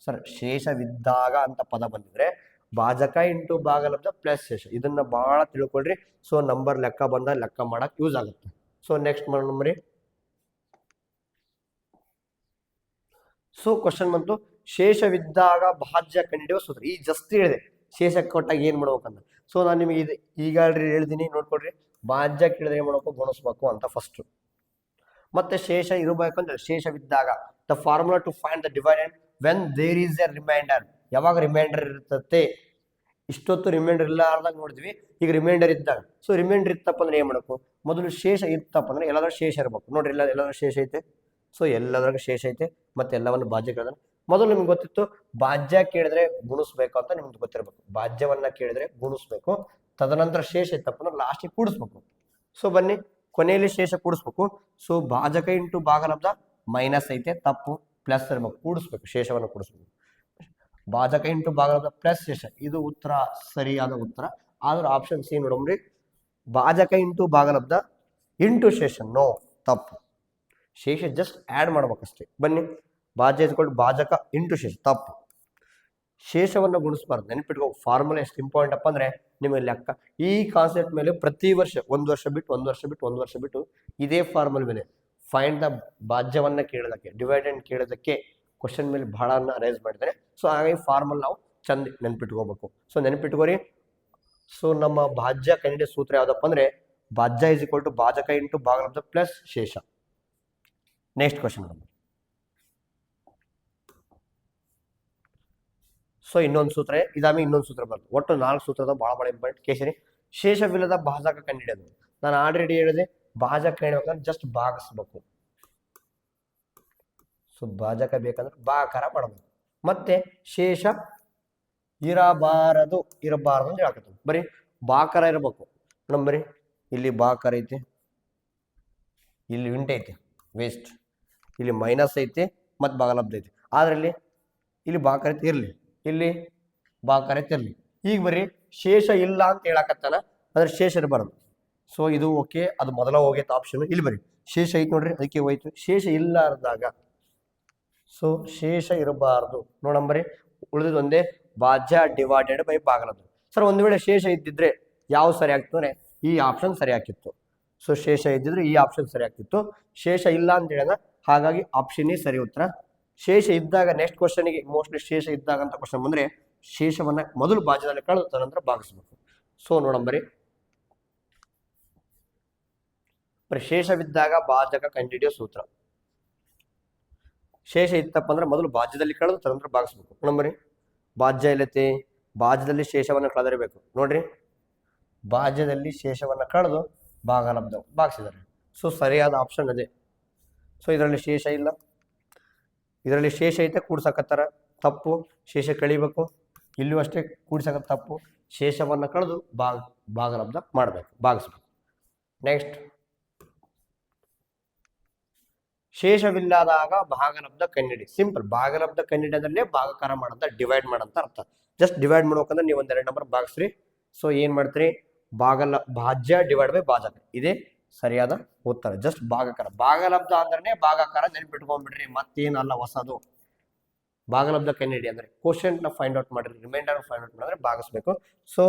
ಸರ್ ಶೇಷವಿದ್ದಾಗ ಅಂತ ಪದ ಬಂದಿದ್ರೆ ಭಾಜಕ ಇಂಟು ಭಾಗಲಬ್ಧ ಪ್ಲಸ್ ಶೇಷ. ಇದನ್ನ ಬಹಳ ತಿಳ್ಕೊಳ್ರಿ. ಸೊ ನಂಬರ್ ಲೆಕ್ಕ ಬಂದ ಲೆಕ್ಕ ಮಾಡಕ್ ಯೂಸ್ ಆಗುತ್ತೆ. ಸೊ ನೆಕ್ಸ್ಟ್ ನಂಬರಿ. ಸೊ ಕ್ವಶನ್ ಬಂತು, ಶೇಷವಿದ್ದಾಗ ಭಾಜ್ಯ ಕಂಡಿಡಿಯುವ ಸೂತ್ರ. ಈ ಜಸ್ಟ್ ಹೇಳಿದೆ, ಶೇಷ ಕೊಟ್ಟಾಗ ಏನ್ ಮಾಡ್ಬೇಕಂತ. ಸೊ ನಾನು ನಿಮಗೆ ಇದು ಈಗ ಹೇಳ್ತೀನಿ, ನೋಡ್ಕೊಡ್ರಿ. ಭಾಜ್ಯ ಕೇಳಿದ್ರೆ ಏನ್ ಮಾಡ್ಬೇಕು? ಗುಣಿಸ್ಬೇಕು ಅಂತ ಫಸ್ಟ್. ಮತ್ತೆ ಶೇಷ ಇರಬೇಕಂದ್ರೆ ಶೇಷವಿದ್ದಾಗ the formula to find the dividend when there is a remainder. ಯಾವಾಗ ರಿಮೈಂಡರ್ ಇರ್ತತೆ? ಇಷ್ಟೊತ್ತು ರಿಮೈಂಡರ್ ಇಲ್ಲಾರ್ದಾಗ ನೋಡಿದ್ವಿ, ಈಗ ರಿಮೈಂಡರ್ ಇದ್ದಾಗ. ಸೊ ರಿಮೈಂಡರ್ ಇತ್ತಪ್ಪ ಅಂದ್ರೆ ಏನ್ ಮಾಡಬೇಕು? ಮೊದಲು ಶೇಷ ಇತ್ತಪ್ಪ ಅಂದ್ರೆ ಎಲ್ಲಾದ್ರೂ ಶೇಷ ಇರ್ಬೇಕು. ನೋಡ್ರಿ, ಎಲ್ಲಾದ್ರೂ ಶೇಷ ಐತೆ. ಸೊ ಎಲ್ಲದ್ರಾಗ ಶೇಷ ಐತೆ, ಮತ್ತೆ ಎಲ್ಲವನ್ನು ಭಾಜ್ಯ ಕೇಳಿದ್ರೆ. ಮೊದಲು ನಿಮ್ಗೆ ಗೊತ್ತಿತ್ತು ಭಾಜ್ಯ ಕೇಳಿದ್ರೆ ಗುಣಿಸ್ಬೇಕು ಅಂತ ನಿಮ್ಗೆ ಗೊತ್ತಿರ್ಬೇಕು. ಭಾಜ್ಯವನ್ನ ಕೇಳಿದ್ರೆ ಗುಣಿಸ್ಬೇಕು, ತದನಂತರ ಶೇಷ ಇತ್ತಪ್ಪ ಅಂದ್ರೆ ಲಾಸ್ಟಿಗೆ ಕೂಡಿಸ್ಬೇಕು. ಸೊ ಬನ್ನಿ, ಕೊನೆಯಲ್ಲಿ ಶೇಷ ಕೂಡಿಸ್ಬೇಕು. ಸೊ ಭಾಜಕ ಇಂಟು ಭಾಗಲಬ್ಧ ಮೈನಸ್ ಐತೆ, ತಪ್ಪು, ಪ್ಲಸ್ ಇರ್ಬೇಕು, ಕೂಡಿಸ್ಬೇಕು, ಶೇಷವನ್ನು ಕೂಡಿಸ್ಬೇಕು. ಭಾಜಕ ಇಂಟು ಭಾಗಲಬ್ಧ ಪ್ಲಸ್ ಶೇಷ, ಇದು ಉತ್ತರ, ಸರಿಯಾದ ಉತ್ತರ. ಆದ್ರೆ ಆಪ್ಷನ್ ಸಿ ನೋಡಮ್ರಿ, ಭಾಜಕ ಇಂಟು ಭಾಗಲಬ್ಧ ಇಂಟು ಶೇಷ, ನೋ, ತಪ್ಪು. ಶೇಷ ಜಸ್ಟ್ ಆ್ಯಡ್ ಮಾಡ್ಬೇಕಷ್ಟೇ. ಬನ್ನಿ, ಭಾಜ್ಯ ಇದ್ಕೊಂಡು ಭಾಜಕ ಇಂಟು ಶೇಷ, ತಪ್ಪು. ಶೇಷವನ್ನು ಗುಣಿಸ್ಬಾರ್ದು, ನೆನಪಿಟ್ಕೋ. ಫಾರ್ಮುಲಾ ಎಷ್ಟು ಇಂಪಾರ್ಟೆಂಟ್ ಅಪ್ಪ ಅಂದ್ರೆ ನಿಮಗೆ ಲೆಕ್ಕ. ಈ ಕಾನ್ಸೆಪ್ಟ್ ಮೇಲೆ ಪ್ರತಿ ವರ್ಷ ಒಂದು ವರ್ಷ ಬಿಟ್ಟು ಇದೇ ಫಾರ್ಮುಲಾ ಮೇಲೆ ಫೈಂಡ್ ದ ಭಾಜ್ಯವನ್ನ ಕೇಳೋದಕ್ಕೆ, ಡಿವೈಡೆಂಡ್ ಕೇಳೋದಕ್ಕೆ ಕ್ವಶನ್ ಮೇಲೆ ಬಹಳ ರೈಸ್ ಮಾಡಿದ್ದಾರೆ. ಸೊ ಹಾಗಾಗಿ ಫಾರ್ಮುಲಾ ನಾವು ಚಂದ ನೆನಪಿಟ್ಕೋಬೇಕು. ಸೊ ನೆನಪಿಟ್ಕೋರಿ. ಸೊ ನಮ್ಮ ಭಾಜ್ಯ ಕಂಡಿಡಿಯೋ ಸೂತ್ರ ಯಾವ್ದಪ್ಪ ಅಂದ್ರೆ ಭಾಜ್ಯ ಇಸ್ ಈಕ್ವಲ್ ಟು ಭಾಜಕ ಇಂಟು ಭಾಗಲಬ್ಧ ಪ್ಲಸ್ ಶೇಷ. Next question. ಸೊ ಇನ್ನೊಂದು ಸೂತ್ರ ಇದಾಮಿ, ಇನ್ನೊಂದು ಸೂತ್ರ ಬರ್ತದೆ. ಒಟ್ಟು 4 ಸೂತ್ರದ ಬಹಳ ಇಂಪಾರ್ಟೆಂಟ್. ಕೇಸರಿ ಶೇಷವಿಲ್ಲದ ಭಾಜಕ ಕಂಡಿಡಿಯೋದು. ನಾನು ಆಲ್ರೆಡಿ ಹೇಳಿದೆ, ಭಾಜಕ ಹೇಳ್ಬೇಕಂದ್ರೆ ಜಸ್ಟ್ ಭಾಗಿಸ್ಬೇಕು. ಸೊ ಭಾಜಕ ಬೇಕಂದ್ರೆ ಭಾಗಾಕಾರ ಮಾಡಬೇಕು. ಮತ್ತೆ ಶೇಷ ಇರಬಾರದು ಅಂತ ಹೇಳಕತ್ತೀವಿ. ಬರೀ ಭಾಕಾರ ಇರಬೇಕು. ಬರೀ ಇಲ್ಲಿ ಭಾಕಾರ ಐತಿ, ಇಲ್ಲಿ ಇಂಟು ಐತಿ, ವೇಸ್ಟ್. ಇಲ್ಲಿ ಮೈನಸ್ ಐತಿ, ಮತ್ತೆ ಭಾಗಲಬ್ಧ ಐತಿ. ಆದ್ರೆ ಇಲ್ಲಿ ಭಾಕಾರ ಐತಿ, ಇರ್ಲಿ. ಇಲ್ಲಿ ಭಾಕಾರ ಐತಿ, ಇರ್ಲಿ. ಈಗ ಬರೀ ಶೇಷ ಇಲ್ಲ ಅಂತ ಹೇಳಕತ್ತಾನ, ಅಂದ್ರೆ ಶೇಷ ಇರಬಾರ್ದು. ಸೊ ಇದು ಓಕೆ, ಅದು ಮೊದಲ ಹೋಗೈತೆ ಆಪ್ಷನ್. ಇಲ್ಲಿ ಬರೀ ಶೇಷ ಐತಿ, ನೋಡ್ರಿ, ಅದಕ್ಕೆ ಹೋಯ್ತು. ಶೇಷ ಇಲ್ಲಾರ್ದಾಗ, ಸೊ ಶೇಷ ಇರಬಾರ್ದು. ನೋಡಂಬರಿ, ಉಳಿದಿದ್ದು ಒಂದೇ ಭಾಜ್ಯ ಡಿವೈಡೆಡ್ ಬೈ ಭಾಗಲಬ್ಧ. ಸರ್ ಒಂದು ವೇಳೆ ಶೇಷ ಇದ್ದಿದ್ರೆ ಯಾವ ಸರಿ ಆಗ್ತಿತ್ತು ಅಂದ್ರೆ ಈ ಆಪ್ಷನ್ ಸರಿ ಆಗ್ತಿತ್ತು. ಸೊ ಶೇಷ ಇದ್ದಿದ್ರೆ ಈ ಆಪ್ಷನ್ ಸರಿ ಆಗ್ತಿತ್ತು. ಶೇಷ ಇಲ್ಲ ಅಂತ ಹೇಳಿದ, ಹಾಗಾಗಿ ಆಪ್ಷನ್ ಸರಿ ಉತ್ತರ. ಶೇಷ ಇದ್ದಾಗ ನೆಕ್ಸ್ಟ್ ಕ್ವಶನ್ಗೆ ಮೋಸ್ಟ್ಲಿ ಶೇಷ ಇದ್ದಾಗ ಅಂತ ಕ್ವಶನ್ ಬಂದ್ರೆ ಶೇಷವನ್ನ ಮೊದಲು ಭಾಜ್ಯದಲ್ಲಿ ಕಳೆದು ತದನಂತರ ಭಾಗಿಸ್ಬೇಕು. ಸೊ ನೋಡಂಬರಿ, ಶೇಷವಿದ್ದಾಗ ಭಾಜಕ ಕಂಡುಹಿಡಿಯೋ ಸೂತ್ರ. ಶೇಷ ಇತ್ತಪ್ಪ ಅಂದ್ರೆ ಮೊದಲು ಭಾಜ್ಯದಲ್ಲಿ ಕಳೆದು ತದನಂತರ ಭಾಗಿಸ್ಬೇಕು. ನೋಡಂಬರಿ, ಭಾಜ್ಯ ಎಲ್ಲೈತಿ, ಭಾಜ್ಯದಲ್ಲಿ ಶೇಷವನ್ನ ಕಳೆದಿರಬೇಕು. ನೋಡ್ರಿ, ಭಾಜ್ಯದಲ್ಲಿ ಶೇಷವನ್ನ ಕಳೆದು ಭಾಗಲಬ್ಧ ಭಾಗಿಸಿದ್ದಾರೆ. ಸೊ ಸರಿಯಾದ ಆಪ್ಷನ್ ಅದೇ. ಸೊ ಇದರಲ್ಲಿ ಶೇಷ ಇಲ್ಲ, ಇದರಲ್ಲಿ ಶೇಷ ಐತೆ ಕೂಡ್ಸಕತ್ತಾರ, ತಪ್ಪು. ಶೇಷ ಕಳಿಬೇಕು, ಇಲ್ಲೂ ಅಷ್ಟೇ ಕೂಡ್ಸಕ ತಪ್ಪು. ಶೇಷವನ್ನು ಕಳೆದು ಭಾಗಲಬ್ಧ ಮಾಡಬೇಕು, ಭಾಗಿಸ್ಬೇಕು. ನೆಕ್ಸ್ಟ್, ಶೇಷವಿಲ್ಲದಾಗ ಭಾಗಲಬ್ಧ ಕಂಡಿಡಿ. ಸಿಂಪಲ್, ಭಾಗಲಬ್ಧ ಕಂಡಿಡದಲ್ಲೇ ಭಾಗಾಕಾರ ಮಾಡಂತ, ಡಿವೈಡ್ ಮಾಡಂತ ಅರ್ಥ. ಜಸ್ಟ್ ಡಿವೈಡ್ ಮಾಡ್ಬೇಕಂದ್ರೆ ನೀವು ಒಂದೆರಡು ನಂಬರ್ ಭಾಗಿಸ್ರಿ. ಸೊ ಏನ್ ಮಾಡ್ತೀರಿ, ಭಾಜ್ಯ ಡಿವೈಡ್ ಬೈ ಭಾಜಕ, ಇದೇ ಸರಿಯಾದ ಉತ್ತರ. ಜಸ್ಟ್ ಭಾಗಾಕಾರ, ಭಾಗಲಬ್ಧ ಅಂದ್ರೆ ಭಾಗಾಕಾರ, ನೆನ್ಪಿಟ್ಕೊಂಡ್ಬಿಡ್ರಿ, ಮತ್ತೇನಲ್ಲ ಹೊಸದು. ಭಾಗಲಬ್ಧ ಕಂಡಿಡಿ ಅಂದ್ರೆ ಕ್ವಶನ್ ನ ಫೈಂಡ್ ಔಟ್ ಮಾಡ್ರಿ, ರಿಮೈಂಡರ್ ಫೈಂಡ್ ಔಟ್ ಮಾಡಿದ್ರೆ ಭಾಗಿಸ್ಬೇಕು. ಸೊ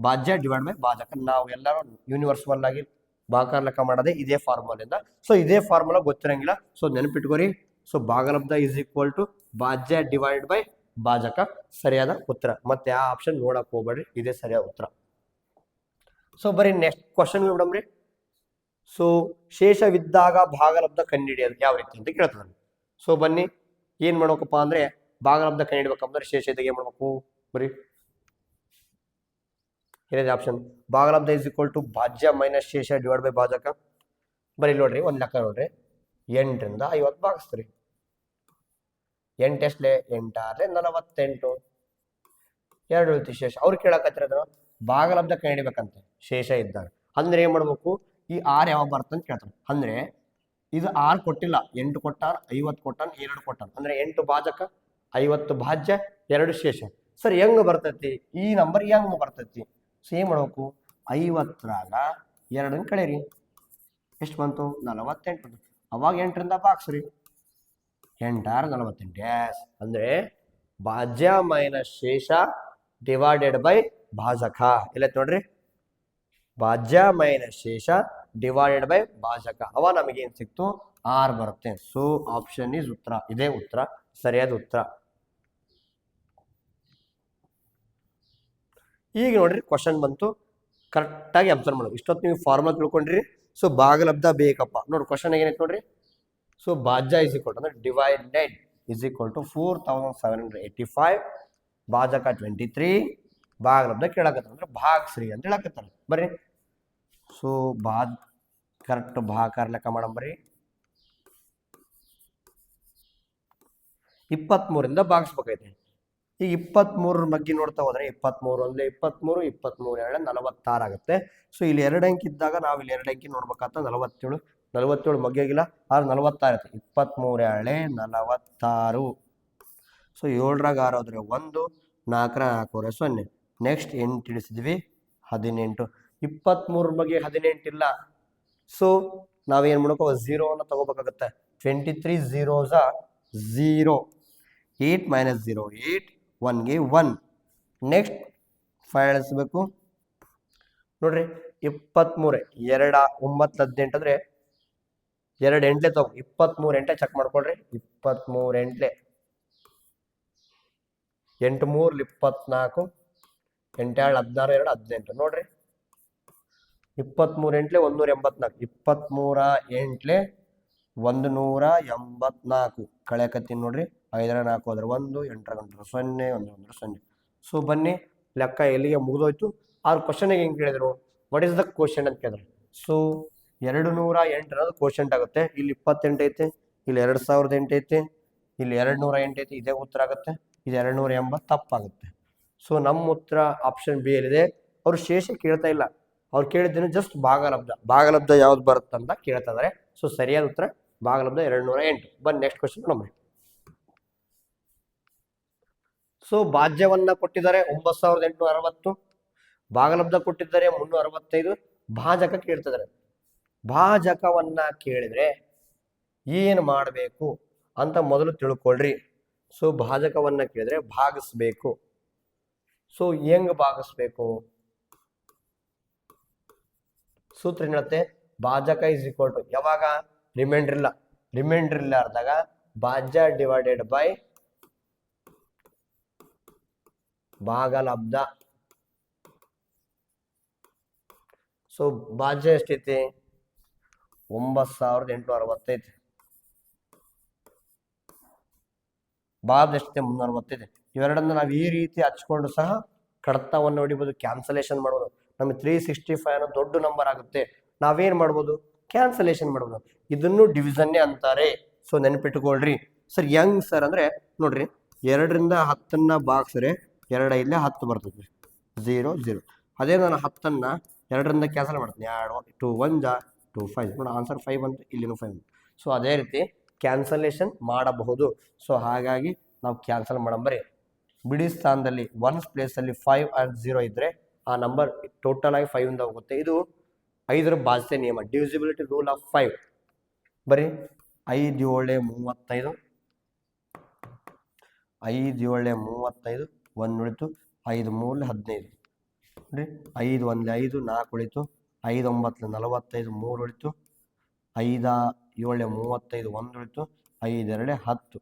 ಭಾಜ್ಯ ಡಿವೈಡ್ ಬೈ ಭಾಜಕ, ನಾವು ಎಲ್ಲರೂ ಯೂನಿವರ್ಸಲ್ ಆಗಿ ಭಾಗಾಕಾರ ಲೆಕ್ಕ ಮಾಡೋದೇ ಇದೇ ಫಾರ್ಮುಲಿಂದ. ಸೊ ಇದೇ ಫಾರ್ಮುಲಾ ಗೊತ್ತಿರಂಗಿಲ್ಲ, ಸೊ ನೆನಪಿಟ್ಕೋರಿ. ಸೊ ಭಾಗಲಬ್ಧ ಇಸ್ ಈಕ್ವಲ್ ಟು ಭಾಜ್ಯ ಡಿವೈಡ್ ಬೈ ಭಾಜಕ, ಸರಿಯಾದ ಉತ್ತರ. ಮತ್ತೆ ಆ ಆಪ್ಷನ್ ನೋಡಕ್ ಹೋಗ್ಬೇಡ್ರಿ, ಇದೇ ಸರಿಯಾದ ಉತ್ತರ. ಸೊ ಬರೀ ನೆಕ್ಸ್ಟ್ ಕ್ವಶನ್ ಬಿಡಮ್ರಿ. ಸೊ ಶೇಷವಿದ್ದಾಗ ಭಾಗಲಬ್ಧ ಕಂಡುಹಿಡಿಯೋದು ಯಾವ ರೀತಿ ಅಂತ ಕೇಳ್ತಾರೆ. ಸೊ ಬನ್ನಿ, ಏನ್ ಮಾಡ್ಬೇಕಪ್ಪ ಅಂದ್ರೆ ಭಾಗಲಬ್ಧ ಕಂಡುಹಿಡಿಬೇಕಂದ್ರೆ ಶೇಷ ಇದ್ದಾಗ ಏನ್ ಮಾಡ್ಬೇಕು, ಬರೀ ಏನಿದೆ ಆಪ್ಷನ್, ಭಾಗಲಬ್ಧ ಇಸ್ ಈಕ್ವಲ್ ಟು ಭಾಜ್ಯ ಮೈನಸ್ ಶೇಷ ಡಿವೈಡ್ ಬೈ ಭಾಜಕ. ಬರೀ ನೋಡ್ರಿ, ಒಂದ್ ಲೆಕ್ಕ ನೋಡ್ರಿ, 8ರಿಂದ 50 ಭಾಗಿಸ್ತೀರಿ. 8 ಎಷ್ಟಲೆ 8 48, 2 ಉಳಿತು ಶೇಷ. ಅವ್ರು ಕೇಳಕತ್ತಿರೋದು ಭಾಗಲಬ್ಧ ಕಂಡುಹಿಡಿಬೇಕಂತೆ ಶೇಷ ಇದ್ದಾಗ. ಅಂದ್ರೆ ಏನ್ ಮಾಡ್ಬೇಕು, ಈ 6 ಯಾವಾಗ ಬರ್ತಂತ ಅಂತ ಕೇಳ್ತಾರೆ. ಅಂದ್ರೆ ಇದು 6 ಕೊಟ್ಟಿಲ್ಲ, 8 ಕೊಟ್ಟಾನ, 50 ಕೊಟ್ಟಾನ, 2 ಕೊಟ್ಟಾನ. ಅಂದ್ರೆ 8 ಭಾಜಕ, 50 ಭಾಜ್ಯ, 2 ಶೇಷ. ಸರ್ ಹೆಂಗ್ ಬರ್ತೈತಿ ಈ ನಂಬರ್, ಹೆಂಗ್ ಬರ್ತೈತಿ? ಸೊ ಏನ್ ಮಾಡ್ಬೇಕು, 50ರಾಗ 2 ಕಳೀರಿ, ಎಷ್ಟು ಬಂತು, 48 ಬಂತು. ಅವಾಗ 8ರಿಂದ ಭಾಗಿಸ್ರಿ, 8 48. ಎಸ್, ಅಂದ್ರೆ ಭಾಜ್ಯ ಮೈನಸ್ ಶೇಷ ಡಿವೈಡೆಡ್ ಬೈ ಭಾಜಕ. ಇಲ್ಲ ನೋಡ್ರಿ, ಭಾಜ್ಯ ಮೈನಸ್ ಶೇಷ ಡಿವೈಡೆಡ್ ಬೈ ಭಾಜಕ. ಅವ ನಮಗೇನ್ ಸಿಕ್ತು, 6 ಬರುತ್ತೆ. ಸೊ ಆಪ್ಷನ್ ಇಸ್ ಉತ್ತರ, ಇದೇ ಉತ್ತರ, ಸರಿಯಾದ ಉತ್ತರ. ಈಗ ನೋಡ್ರಿ ಕ್ವಶನ್ ಬಂತು, ಕರೆಕ್ಟಾಗಿ ಅಬ್ಸರ್ವ್ ಮಾಡೋದು. ಇಷ್ಟೊತ್ತು ನೀವು ಫಾರ್ಮುಲಾ ತಿಳ್ಕೊಂಡ್ರಿ. ಸೊ ಭಾಗಲಬ್ಧ ಬೇಕಪ್ಪ ನೋಡಿ, ಕ್ವಶನ್ ಏನೈತೆ ನೋಡ್ರಿ. ಸೊ ಭಾಜ್ಯ ಇಸ್ ಈಕ್ವಲ್ ಟು ಅಂದ್ರೆ ಡಿವೈಡೆಡ್ ಇಸ್ ಈಕ್ವಲ್ ಟು 4785, ಭಾಜಕ 23, ಭಾಗಲಬ್ಧ ಕೇಳಕತ್ತಾರ ಅಂದ್ರೆ ಭಾಗಿಸ್ರಿ ಅಂತ ಹೇಳಕತ್ತಾರ. ಬರ್ರಿ, ಸೊ ಕರೆಕ್ಟ್ ಭಾಗಾಕಾರ ಲೆಕ್ಕ ಮಾಡಮ್ ಬರ್ರಿ. 23ರಿಂದ ಭಾಗಿಸ್ಬೇಕೈತೆ. ಈಗ 23 ಬಗ್ಗೆ ನೋಡ್ತಾ ಹೋದ್ರೆ 23 ಒಂದೇ 23, 23 2 46 ಆಗುತ್ತೆ. ಸೊ ಇಲ್ಲಿ 2 ಅಂಕಿ ಇದ್ದಾಗ ನಾವು ಇಲ್ಲಿ 2 ಅಂಕಿ ನೋಡ್ಬೇಕಾಗ್ತ, 47 ಮಗ್ಗಿಯಾಗಿಲ್ಲ, ಆದ್ರೆ 46 ಇರುತ್ತೆ. 23 2 46. ಸೊ 7ರಾಗ 6 ಹೋದ್ರೆ 1, 4 4 0. ನೆಕ್ಸ್ಟ್ 8 ಇಳಿಸಿದ್ವಿ, 18. 23 ಬಗ್ಗೆ 18 ಇಲ್ಲ. ಸೊ ನಾವೇನ್ ಮಾಡ್ಕೋ, 0 ತಗೋಬೇಕಾಗತ್ತೆ. 23 zeros 0, 8 - 0 8, 1ಗೆ 1. ನೆಕ್ಸ್ಟ್ 5 ಇಳಿಸ್ಬೇಕು ನೋಡ್ರಿ. 23 2 9 18 ಅಂದ್ರೆ 2 ಎಂಟ್ಲೆ ತಗೋ, 23 ಎಂಟ್ಲೆ ಚೆಕ್ ಮಾಡ್ಕೊಳ್ರಿ. 23 ಎಂಟ್ಲೆ 8 3 24, 8 2 16 2 18 ನೋಡ್ರಿ. 23 ಎಂಟ್ಲೆ 184, 23 ಎಂಟ್ಲೆ 184 ಕಳೆಕತ್ತೀನಿ ನೋಡ್ರಿ. 5 4 ಹೋದ್ರೆ 1, 8 ಗಂಟೆ 0, 1 0. ಸೊ ಬನ್ನಿ, ಲೆಕ್ಕ ಎಲ್ಲಿಗೆ ಮುಗಿದೋಯ್ತು. ಆ ಕ್ವಶನ್ ಹೆಂಗೆ ಕೇಳಿದ್ರು, ವಾಟ್ ಇಸ್ ದ ಕ್ವಶನ್ ಅಂತ ಕೇಳಿದ್ರು. ಸೊ 208 ಅನ್ನೋದು ಕ್ವಶನ್ ಆಗುತ್ತೆ. ಇಲ್ಲಿ 28 ಐತೆ, ಇಲ್ಲಿ 2008 ಐತೆ, ಇಲ್ಲಿ 208 ಐತೆ, ಇದೇ ಉತ್ತರ ಆಗುತ್ತೆ. ಇದು 280 ತಪ್ಪಾಗುತ್ತೆ. ಸೊ ನಮ್ಮ ಉತ್ತರ ಆಪ್ಷನ್ ಬಿ ಯಲ್ಲಿದೆ. ಅವ್ರು ಶೇಷ ಕೇಳ್ತಾ ಇಲ್ಲ, ಅವ್ರು ಕೇಳಿದ್ದೇನೆ ಜಸ್ಟ್ ಭಾಗಲಬ್ಧ ಯಾವ್ದು ಬರುತ್ತಂತ ಕೇಳ್ತಾ ಇದಾರೆ. ಸೊ ಸರಿಯಾದ ಉತ್ತರ ಭಾಗಲಬ್ಧ 208. ಬನ್ನಿ ನೆಕ್ಸ್ಟ್ ಕ್ವಶನ್ ನೋಡಿ. ಸೊ ಭಾಜ್ಯವನ್ನ ಕೊಟ್ಟಿದ್ದಾರೆ 9860, ಭಾಗಲಬ್ಧ ಕೊಟ್ಟಿದ್ದಾರೆ 365, ಭಾಜಕ ಕೇಳ್ತಿದ್ದಾರೆ. ಭಾಜಕವನ್ನ ಕೇಳಿದ್ರೆ ಏನು ಮಾಡಬೇಕು ಅಂತ ಮೊದಲು ತಿಳ್ಕೊಳ್ರಿ. ಸೊ ಭಾಜಕವನ್ನ ಕೇಳಿದ್ರೆ ಭಾಗಿಸ್ಬೇಕು. ಸೊ ಹೆಂಗ್ ಭಾಗಿಸ್ಬೇಕು, ಸೂತ್ರ ಏನಿರುತ್ತೆ, ಭಾಜಕ ಇಸ್ ಈಕ್ವಲ್ ಟು, ಯಾವಾಗ ರಿಮೈಂಡರ್ ಇಲ್ಲಾರ್ದಾಗ ಭಾಜ್ಯ ಡಿವೈಡೆಡ್ ಬೈ ಭಾಗಲಬ್ಧ. ಸೊ ಭಾಜ್ಯ ಎಷ್ಟೈತಿ, 9860 ಐತಿ, ಭಾಗ ಎಷ್ಟೈತೆ 365. ಇವೆರಡನ್ನ ನಾವು ಈ ರೀತಿ ಹಚ್ಕೊಂಡು ಸಹ ಕಡತವನ್ನು ಹೊಡಿಬಹುದು, ಕ್ಯಾನ್ಸಲೇಷನ್ ಮಾಡ್ಬೋದು. ನಮಗೆ 365 ಅನ್ನೋ ದೊಡ್ಡ ನಂಬರ್ ಆಗುತ್ತೆ. ನಾವೇನ್ ಮಾಡ್ಬೋದು, ಕ್ಯಾನ್ಸಲೇಷನ್ ಮಾಡ್ಬೋದು. ಇದನ್ನು ಡಿವಿಷನ್ನೇ ಅಂತಾರೆ. ಸೊ ನೆನ್ಪಿಟ್ಕೊಳ್ರಿ. ಸರ್ ಹೆಂಗ್ ಸರ್ ಅಂದ್ರೆ ನೋಡ್ರಿ, 2ರಿಂದ 10ನ್ನ ಭಾಗಿಸ್ರೆ 2 5 10 ಬರ್ತದೆ, 0 0. ಅದೇ ನಾನು 10ನ್ನ 2ರಿಂದ ಕ್ಯಾನ್ಸಲ್ ಮಾಡ್ತೀನಿ, 2 1 2 5 ನೋಡಿ, ಆನ್ಸರ್ 5 ಅಂತ, ಇಲ್ಲಿನೂ 5. ಸೊ ಅದೇ ರೀತಿ ಕ್ಯಾನ್ಸಲೇಷನ್ ಮಾಡಬಹುದು. ಸೊ ಹಾಗಾಗಿ ನಾವು ಕ್ಯಾನ್ಸಲ್ ಮಾಡಂಬರಿ. ಬಿಡಿ ಸ್ಥಾನದಲ್ಲಿ ಒನ್ಸ್ ಪ್ಲೇಸಲ್ಲಿ 5 and 0 ಇದ್ರೆ ಆ ನಂಬರ್ ಟೋಟಲ್ ಆಗಿ 5 ಇಂದ ಹೋಗುತ್ತೆ. ಇದು 5ರ ಬಾಧ್ಯತೆ ನಿಯಮ, ಡಿವಿಸಿಬಿಲಿಟಿ ರೂಲ್ ಆಫ್ 5. ಬರೀ 5 7 35, 5 7 35, 1 ಉಳಿತು, 5 3 15 ನೋಡಿ, 5 1 5 4 ಉಳಿತು, 5 9 45, 3 ಉಳಿತು, 5 7 35, 1 ಉಳಿತು, 5 2 10.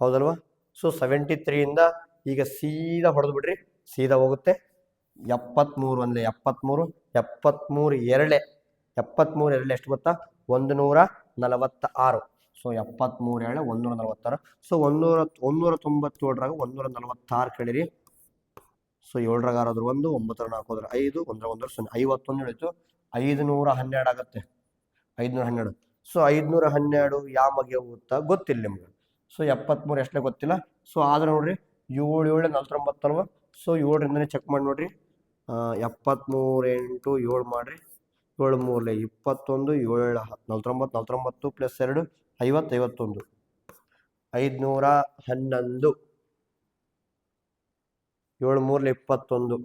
ಹೌದಲ್ವಾ? ಸೊ 73 ಇಂದ ಈಗ ಸೀದಾ ಹೊಡೆದು ಬಿಡ್ರಿ, ಸೀದಾ ಹೋಗುತ್ತೆ. 73 1 73, 73 2 73 2 ಎಷ್ಟು ಗೊತ್ತಾ, 146. ಸೊ 73 2 146. ಸೊ 197ರಾಗ 146 ಕೇಳಿರಿ. ಸೊ 7ರಾಗ 6 1, 9 4 5, 1 1 0, 51 ಉಳಿತು, 512 ಆಗುತ್ತೆ, 512. ಸೊ 512 ಯಾವ ಮಗೆ ಹೋಗುತ್ತಾ ಗೊತ್ತಿಲ್ಲ ನಿಮ್ಗೆ. ಸೊ 73 ಎಷ್ಟೇ ಗೊತ್ತಿಲ್ಲ. ಸೊ ಆದ್ರೆ ನೋಡ್ರಿ 7 7 49 ಅಲ್ವಾ. ಸೊ 7ರಿಂದನೇ ಚೆಕ್ ಮಾಡಿ ನೋಡ್ರಿ, 73 ಇಂಟು 7 ಮಾಡ್ರಿ, 7 3 21, 7 49 49 ಪ್ಲಸ್ 2 50 51, 511. 7 3 21.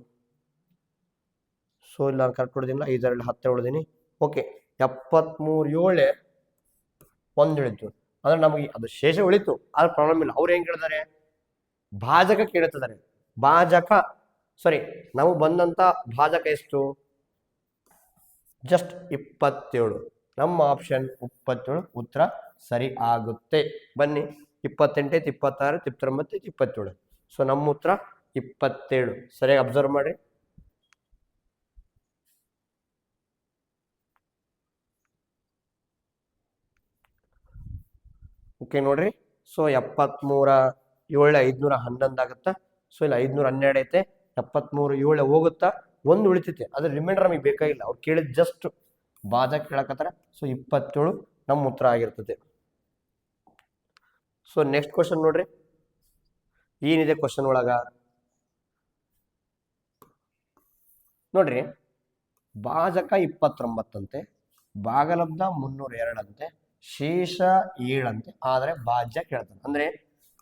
ಸೊ ಇಲ್ಲಿ ನಾನು ಕರೆಕ್ಟ್ ಹೊಡೆದಿಲ್ಲ, 5 2 10 ಹೊಡೆದೀನಿ. ಓಕೆ, 73 7 1 ಉಳಿತು. ಅಂದ್ರೆ ನಮಗೆ ಅದು ಶೇಷ ಉಳಿತು, ಆದ್ರೆ ಪ್ರಾಬ್ಲಮ್ ಇಲ್ಲ. ಅವ್ರು ಹೆಂಗ್ ಕೇಳಿದಾರೆ, ಭಾಜಕ ಕೇಳುತ್ತಿದ್ದಾರೆ. ಭಾಜಕ ಸಾರಿ, ನಾವು ಬಂದಂತ ಭಾಜಕ ಎಷ್ಟು, ಜಸ್ಟ್ 27. ನಮ್ಮ ಆಪ್ಷನ್ 27 ಉತ್ತರ ಸರಿ ಆಗುತ್ತೆ. ಬನ್ನಿ, 28 26 29 27. ಸೊ ನಮ್ಮ ಉತ್ತರ 27. ಸರಿಯಾಗಿ ಅಬ್ಸರ್ವ್ ಮಾಡಿ. ಓಕೆ ನೋಡ್ರಿ, ಸೊ 73 7 511 ಆಗುತ್ತಾ. ಸೊ ಇಲ್ಲಿ 512 ಐತೆ, 73 7 ಹೋಗುತ್ತಾ, 1 ಉಳಿತೈತೆ. ಅದ್ರ ರಿಮೈಂಡರ್ ನಮಗೆ ಬೇಕಾಗಿಲ್ಲ, ಅವ್ರು ಕೇಳಿದ ಜಸ್ಟ್ ಭಾಜಕ ಕೇಳಕತ್ತಾರ. ಸೊ 27 ನಮ್ಮ ಉತ್ತರ ಆಗಿರ್ತದೆ. ಸೊ ನೆಕ್ಸ್ಟ್ ಕ್ವಶನ್ ನೋಡ್ರಿ, ಏನಿದೆ ಕ್ವಶನ್ ಒಳಗ ನೋಡ್ರಿ. ಭಾಜಕ 29 ಅಂತೆ, ಭಾಗಲಬ್ಧ 302 ಅಂತೆ, ಶೇಷ 7 ಅಂತೆ, ಆದ್ರೆ ಭಾಜ್ಯ ಕೇಳ್ತಾನೆ. ಅಂದ್ರೆ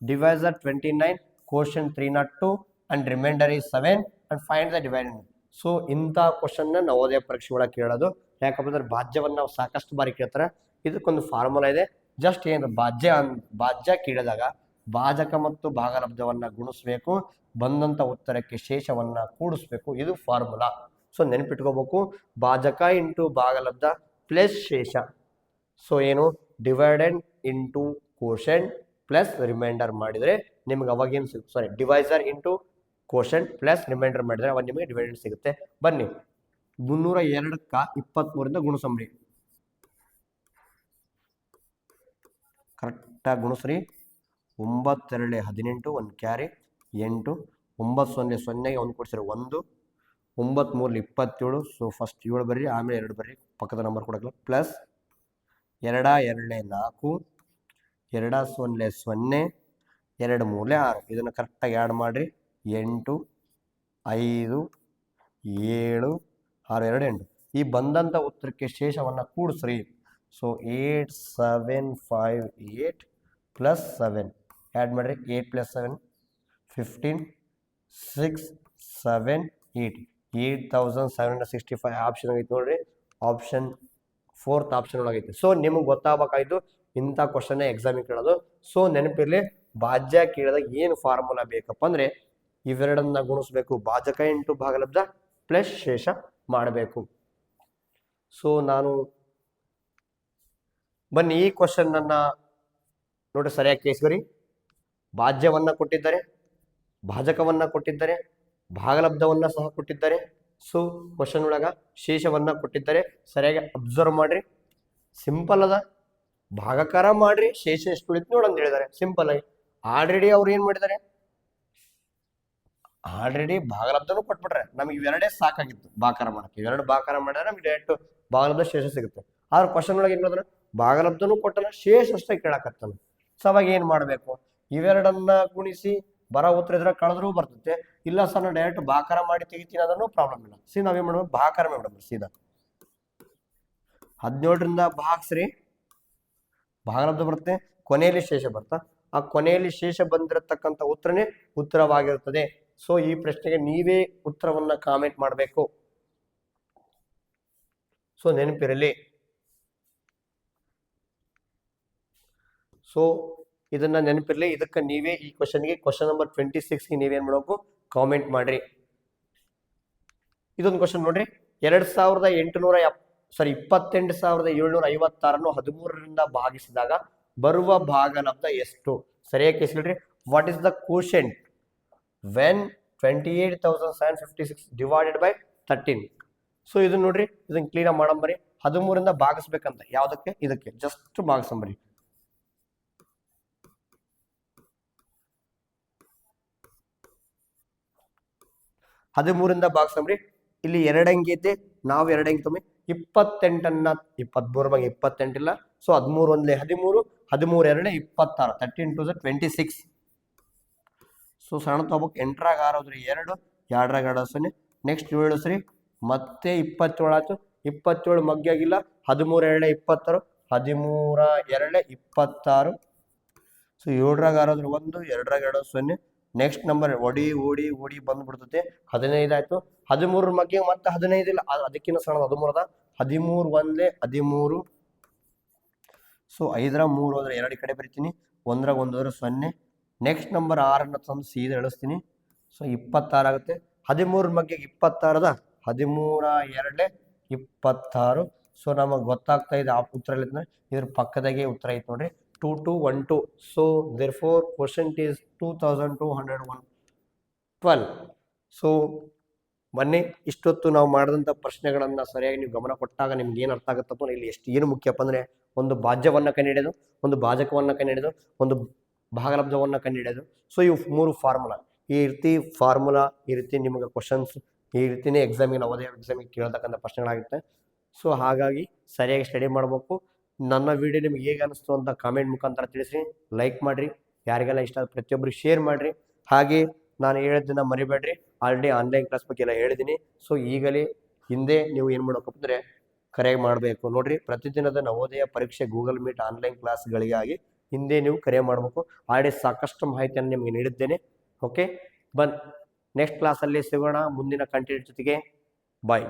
divisor 29, quotient 302 and remainder is 7 and find the dividend. So ಇಂಥ ಕ್ವಶನ್ ನವೋದಯ ಪರೀಕ್ಷೆ ಒಳಗೆ ಕೇಳೋದು. ಯಾಕಂದ್ರೆ ಭಾಜ್ಯವನ್ನು ನಾವು ಸಾಕಷ್ಟು ಬಾರಿ ಕೇಳ್ತಾರೆ. ಇದಕ್ಕೊಂದು ಫಾರ್ಮುಲಾ ಇದೆ. ಜಸ್ಟ್ ಏನು ಭಾಜ್ಯ ಕೇಳಿದಾಗ ಭಾಜಕ ಮತ್ತು ಭಾಗಲಬ್ಧವನ್ನ ಗುಣಿಸ್ಬೇಕು, ಬಂದಂತ ಉತ್ತರಕ್ಕೆ ಶೇಷವನ್ನ ಕೂಡಿಸ್ಬೇಕು. ಇದು ಫಾರ್ಮುಲಾ. ಸೊ ನೆನಪಿಟ್ಕೋಬೇಕು, ಭಾಜಕ ಇಂಟು ಭಾಗಲಬ್ಧ ಪ್ಲಸ್ ಶೇಷ. ಸೊ ಏನು, divided into quotient plus remainder ಮಾಡಿದ್ರೆ ನಿಮ್ಗೆ ಅವಾಗೇನು ಸಿಗುತ್ತೆ, sorry divisor into quotient plus remainder ಮಾಡಿದ್ರೆ ಅವಾಗ ನಿಮಗೆ ಡಿವೈಡೆಡ್ ಸಿಗುತ್ತೆ. ಬನ್ನಿ, 302ಕ್ಕ 23ರಿಂದ ಗುಣಿಸಂಬ್ರಿ, ಕರೆಕ್ಟಾಗಿ ಗುಣಿಸ್ರಿ. 9 2 18, 1 ಕ್ಯಾರಿ 8, 9 0 0ಗೆ 1 ಕೊಡ್ಸಿರಿ 1, 9 3 27. ಸೊ ಫಸ್ಟ್ 7 ಬರ್ರಿ, ಆಮೇಲೆ 2 ಬರ್ರಿ, ಪಕ್ಕದ ನಂಬರ್ ಕೊಡಕ್ಲ, ಪ್ಲಸ್ 2 2 4, 2 0 0, 2 3 6. ಇದನ್ನು ಕರೆಕ್ಟಾಗಿ ಆ್ಯಡ್ ಮಾಡಿರಿ. 8 5 7 6 2 8. ಈ ಬಂದಂಥ ಉತ್ತರಕ್ಕೆ ಶೇಷವನ್ನು ಕೂಡಿಸ್ರಿ. ಸೊ 8 7 5 8 ಪ್ಲಸ್ 7 ಆ್ಯಡ್ ಮಾಡಿರಿ. 8 + 7 15, 6 7 8, 8765 ಆಪ್ಷನ್ ಆಗೈತೆ ನೋಡ್ರಿ. Option 4th option ಒಳಗೈತೆ. ಸೊ ನಿಮಗೆ ಗೊತ್ತಾಗಬೇಕಾಯ್ತು ಇಂಥ ಕ್ವಶನ್ ಎಕ್ಸಾಮಿಗೆ ಕೇಳೋದು. ಸೊ ನೆನಪಿರಲಿ, ಭಾಜ್ಯ ಕೇಳಿದಾಗ ಏನು ಫಾರ್ಮುಲಾ ಬೇಕಪ್ಪ ಅಂದ್ರೆ ಇವೆರಡನ್ನ ಗುಣಿಸ್ಬೇಕು, ಭಾಜಕ ಇಂಟು ಭಾಗಲಬ್ಧ ಪ್ಲಸ್ ಶೇಷ ಮಾಡಬೇಕು. ಸೊ ನಾನು ಬನ್ನಿ ಈ ಕ್ವಶನ್ ಅನ್ನ ನೋಡಿ ಸರಿಯಾಗಿ ಕೇಳಿಸ್ಕೊರಿ. ಭಾಜ್ಯವನ್ನ ಕೊಟ್ಟಿದ್ದಾರೆ, ಭಾಜಕವನ್ನ ಕೊಟ್ಟಿದ್ದಾರೆ, ಭಾಗಲಬ್ಧವನ್ನ ಸಹ ಕೊಟ್ಟಿದ್ದಾರೆ. ಸೊ ಕ್ವಶನ್ ಒಳಗ ಶೇಷವನ್ನ ಕೊಟ್ಟಿದ್ದಾರೆ. ಸರಿಯಾಗಿ ಅಬ್ಸರ್ವ್ ಮಾಡ್ರಿ. ಸಿಂಪಲ್ ಅದ, ಭಾಗಕಾರ ಮಾಡ್ರಿ, ಶೇಷ ಎಷ್ಟು ಉಳಿತು ನೋಡಂತ ಹೇಳಿದ್ದಾರೆ. ಸಿಂಪಲ್ ಆಗಿ ಆಲ್ರೆಡಿ ಅವ್ರು ಏನ್ ಮಾಡಿದ್ದಾರೆ, ಆಲ್ರೆಡಿ ಭಾಗಲಬ್ಧನೂ ಕೊಟ್ಬಿಟ್ರೆ ನಮಗೆ ಇವೆರಡೇ ಸಾಕಾಗಿತ್ತು ಭಾಕಾರ ಮಾಡಕ್ಕೆ. ಇವೆರಡು ಭಾಕಾರ ಮಾಡಿದ್ರೆ ನಮ್ಗೆ ಡೈರೆಕ್ಟ್ ಭಾಗಲಬ್ಧ ಶೇಷ ಸಿಗುತ್ತೆ. ಆದ್ರೆ ಕ್ವಶನ್ ಒಳಗೆ ಏನ್ ಭಾಗಲಬ್ಧನೂ ಕೊಟ್ಟನ ಶೇಷ ಅಷ್ಟೇ ಕೇಳಕತ್ತಾನ. ಸೊ ಅವಾಗ ಏನ್ ಮಾಡ್ಬೇಕು, ಇವೆರಡನ್ನ ಗುಣಿಸಿ ಬರೋ ಉತ್ತರ ಇದ್ರೆ ಕಳೆದ್ರೂ ಬರ್ತೈತೆ. ಇಲ್ಲ ಸರ್ ನಾನು ಡೈರೆಕ್ಟ್ ಭಾಕಾರ ಮಾಡಿ ತೆಗಿತೀನಿ ಅದನ್ನು ಪ್ರಾಬ್ಲಮ್ ಇಲ್ಲ. ಸಿ ನಾವೇನ್ ಮಾಡ್ಬೇಕು, ಭಾಕಾರ ಮಾಡ್ಬಿಡೋಣ ಸೀದಾ. 17ರಿಂದ ಭಾಗಿಸ್ರಿ, ಭಾಗಲಬ್ಧ ಬರುತ್ತೆ, ಕೊನೆಯಲ್ಲಿ ಶೇಷ ಬರ್ತಾ, ಆ ಕೊನೆಯಲ್ಲಿ ಶೇಷ ಬಂದಿರತಕ್ಕಂಥ ಉತ್ತರನೇ ಉತ್ತರವಾಗಿರುತ್ತದೆ. ಸೊ ಈ ಪ್ರಶ್ನೆಗೆ ನೀವೇ ಉತ್ತರವನ್ನ ಕಾಮೆಂಟ್ ಮಾಡಬೇಕು. ಸೊ ನೆನಪಿರಲಿ. ಸೊ ಇದನ್ನ ನೆನಪಿರಲಿ. ಇದಕ್ಕೆ ನೀವೇ ಈ ಕ್ವಶನ್ಗೆ ಕ್ವಶನ್ ನಂಬರ್ 26ಗೆ ನೀವೇನ್ ಮಾಡಬೇಕು, ಕಾಮೆಂಟ್ ಮಾಡ್ರಿ. ಇದೊಂದು ಕ್ವಶನ್ ನೋಡ್ರಿ, 28,756 13ರಿಂದ ಭಾಗಿಸಿದಾಗ ಬರುವ ಭಾಗಲಬ್ಧ ಎಷ್ಟು? ಸರಿಯಾಗಿ ಕೇಳಿಸ್ರಿ. What is the quotient when 28,756 divided by 13? So ಇದನ್ನ ನೋಡ್ರಿ, ಇದನ್ನ ಕ್ಲೀನ್ ಮಾಡಂಬರಿ. 13ರಿಂದ ಭಾಗಿಸ್ಬೇಕಂತ ಯಾವ್ದಕ್ಕೆ, ಇದಕ್ಕೆ ಜಸ್ಟ್ ಭಾಗಿಸಂಬರಿ. ಹದಿಮೂರಿಂದ ಭಾಗಿಸಂಬ್ರಿ. ಇಲ್ಲಿ 2 ಅಂಕಿ ಐತೆ, ನಾವು 2 ಅಂಕಿ ತೊಂಬಿ 28ನ್ನ 23 28 ಇಲ್ಲ. ಸೊ 13 1 13, 13 2 26, 13 2 26. ಸೊ ಸಣ್ಣ ತಗೋಬೇಕು. 8ರಾಗ 6 2, 2ರಾಗ 2 0. ನೆಕ್ಸ್ಟ್ 7 ಸರಿ, ಮತ್ತೆ 27 ಆಯ್ತು. 27 ಮಗ್ಗಿಯಾಗಿಲ್ಲ. 13 2 26, 13 2 26. ಸೊ 7ರಾಗ 6 1, 2ರಾಗ 2 0. ನೆಕ್ಸ್ಟ್ ನಂಬರ್ ಓಡಿ ಬಂದ್ಬಿಡ್ತೈತೆ. 15 ಆಯ್ತು. 13 ಮಗ್ಗೆ ಮತ್ತೆ 15 ಇಲ್ಲ, ಅದಕ್ಕಿಂತ ಸಣ್ಣ 13 ಅದ. 13 1 13. ಸೊ 5ರ 3 ಹೋದ್ರೆ 2 ಕಡೆ ಬರಿತೀನಿ, 1ರಾಗ 1 ಹೋದ್ರೆ 0. ನೆಕ್ಸ್ಟ್ ನಂಬರ್ 6ಅನ್ನ ತಂದು ಸೀದಾ ಇಳಿಸ್ತೀನಿ. ಸೊ 26 ಆಗುತ್ತೆ. 13 ಮಗ್ಗೆ 26 ಅದ. 13 2 26. ಸೊ ನಮಗೆ ಗೊತ್ತಾಗ್ತಾ ಇದೆ ಆ ಉತ್ತರ ಇದ್ರ ಪಕ್ಕದಾಗೆ ಉತ್ತರ ಐತೆ ನೋಡ್ರಿ, 2 2 1 2. So therefore quotient is 2212. So ಮೊನ್ನೆ ಇಷ್ಟೊತ್ತು ನಾವು ಮಾಡಿದಂಥ ಪ್ರಶ್ನೆಗಳನ್ನ ಸರಿಯಾಗಿ ನೀವು ಗಮನ ಕೊಟ್ಟಾಗ ನಿಮ್ಗೆ ಏನು ಅರ್ಥ ಆಗುತ್ತಪ್ಪ, ಇಲ್ಲಿ ಏನು ಮುಖ್ಯಪ್ಪ ಅಂದ್ರೆ ಒಂದು ಭಾಜ್ಯವನ್ನ ಕಂಡುಹಿಡಿಯೋದು, ಒಂದು ಭಾಜಕವನ್ನ ಕಂಡುಹಿಡಿಯೋದು, ಒಂದು ಭಾಗಲಬ್ಧವನ್ನ ಕಂಡುಹಿಡಿಯೋದು. ಸೊ ಇವು 3 ಫಾರ್ಮುಲಾ. ಈ ರೀತಿ ಫಾರ್ಮುಲಾ, ಈ ರೀತಿ ನಿಮಗೆ ಕ್ವಶನ್ಸ್ ಈ ರೀತಿನೇ ಎಕ್ಸಾಮಿಗೆ, ನವೋದಯ ಎಕ್ಸಾಮಿಗೆ ಕೇಳತಕ್ಕಂಥ ಪ್ರಶ್ನೆಗಳಾಗುತ್ತೆ. ಸೊ ಹಾಗಾಗಿ ಸರಿಯಾಗಿ ಸ್ಟಡಿ ಮಾಡಬೇಕು. ನನ್ನ ವಿಡಿಯೋ ನಿಮ್ಗೆ ಹೇಗೆ ಅನಿಸ್ತು ಅಂತ ಕಾಮೆಂಟ್ ಮುಖಾಂತರ ತಿಳಿಸ್ರಿ, ಲೈಕ್ ಮಾಡಿರಿ, ಯಾರಿಗೆಲ್ಲ ಇಷ್ಟ ಪ್ರತಿಯೊಬ್ಬರು ಶೇರ್ ಮಾಡಿರಿ. ಹಾಗೆ ನಾನು ಹೇಳಿದ್ದನ್ನು ಮರಿಬೇಡ್ರಿ, ಆಲ್ರೆಡಿ ಆನ್ಲೈನ್ ಕ್ಲಾಸ್ ಬಗ್ಗೆ ಎಲ್ಲ ಹೇಳಿದ್ದೀನಿ. ಸೊ ಈಗಲೇ ಹಿಂದೆ ನೀವು ಏನು ಮಾಡಬೇಕಪ್ಪ ಅಂದರೆ ಕರೆ ಮಾಡಬೇಕು ನೋಡ್ರಿ. ಪ್ರತಿದಿನದ ನವೋದಯ ಪರೀಕ್ಷೆ ಗೂಗಲ್ ಮೀಟ್ ಆನ್ಲೈನ್ ಕ್ಲಾಸ್ಗಳಿಗಾಗಿ ಹಿಂದೆ ನೀವು ಕರೆ ಮಾಡಬೇಕು. ಆಲ್ರೆಡಿ ಸಾಕಷ್ಟು ಮಾಹಿತಿಯನ್ನು ನಿಮಗೆ ನೀಡಿದ್ದೇನೆ. ಓಕೆ, ನೆಕ್ಸ್ಟ್ ಕ್ಲಾಸಲ್ಲಿ ಸಿಗೋಣ ಮುಂದಿನ ಕಂಟೆಂಟ್ ಜೊತೆಗೆ. ಬಾಯ್.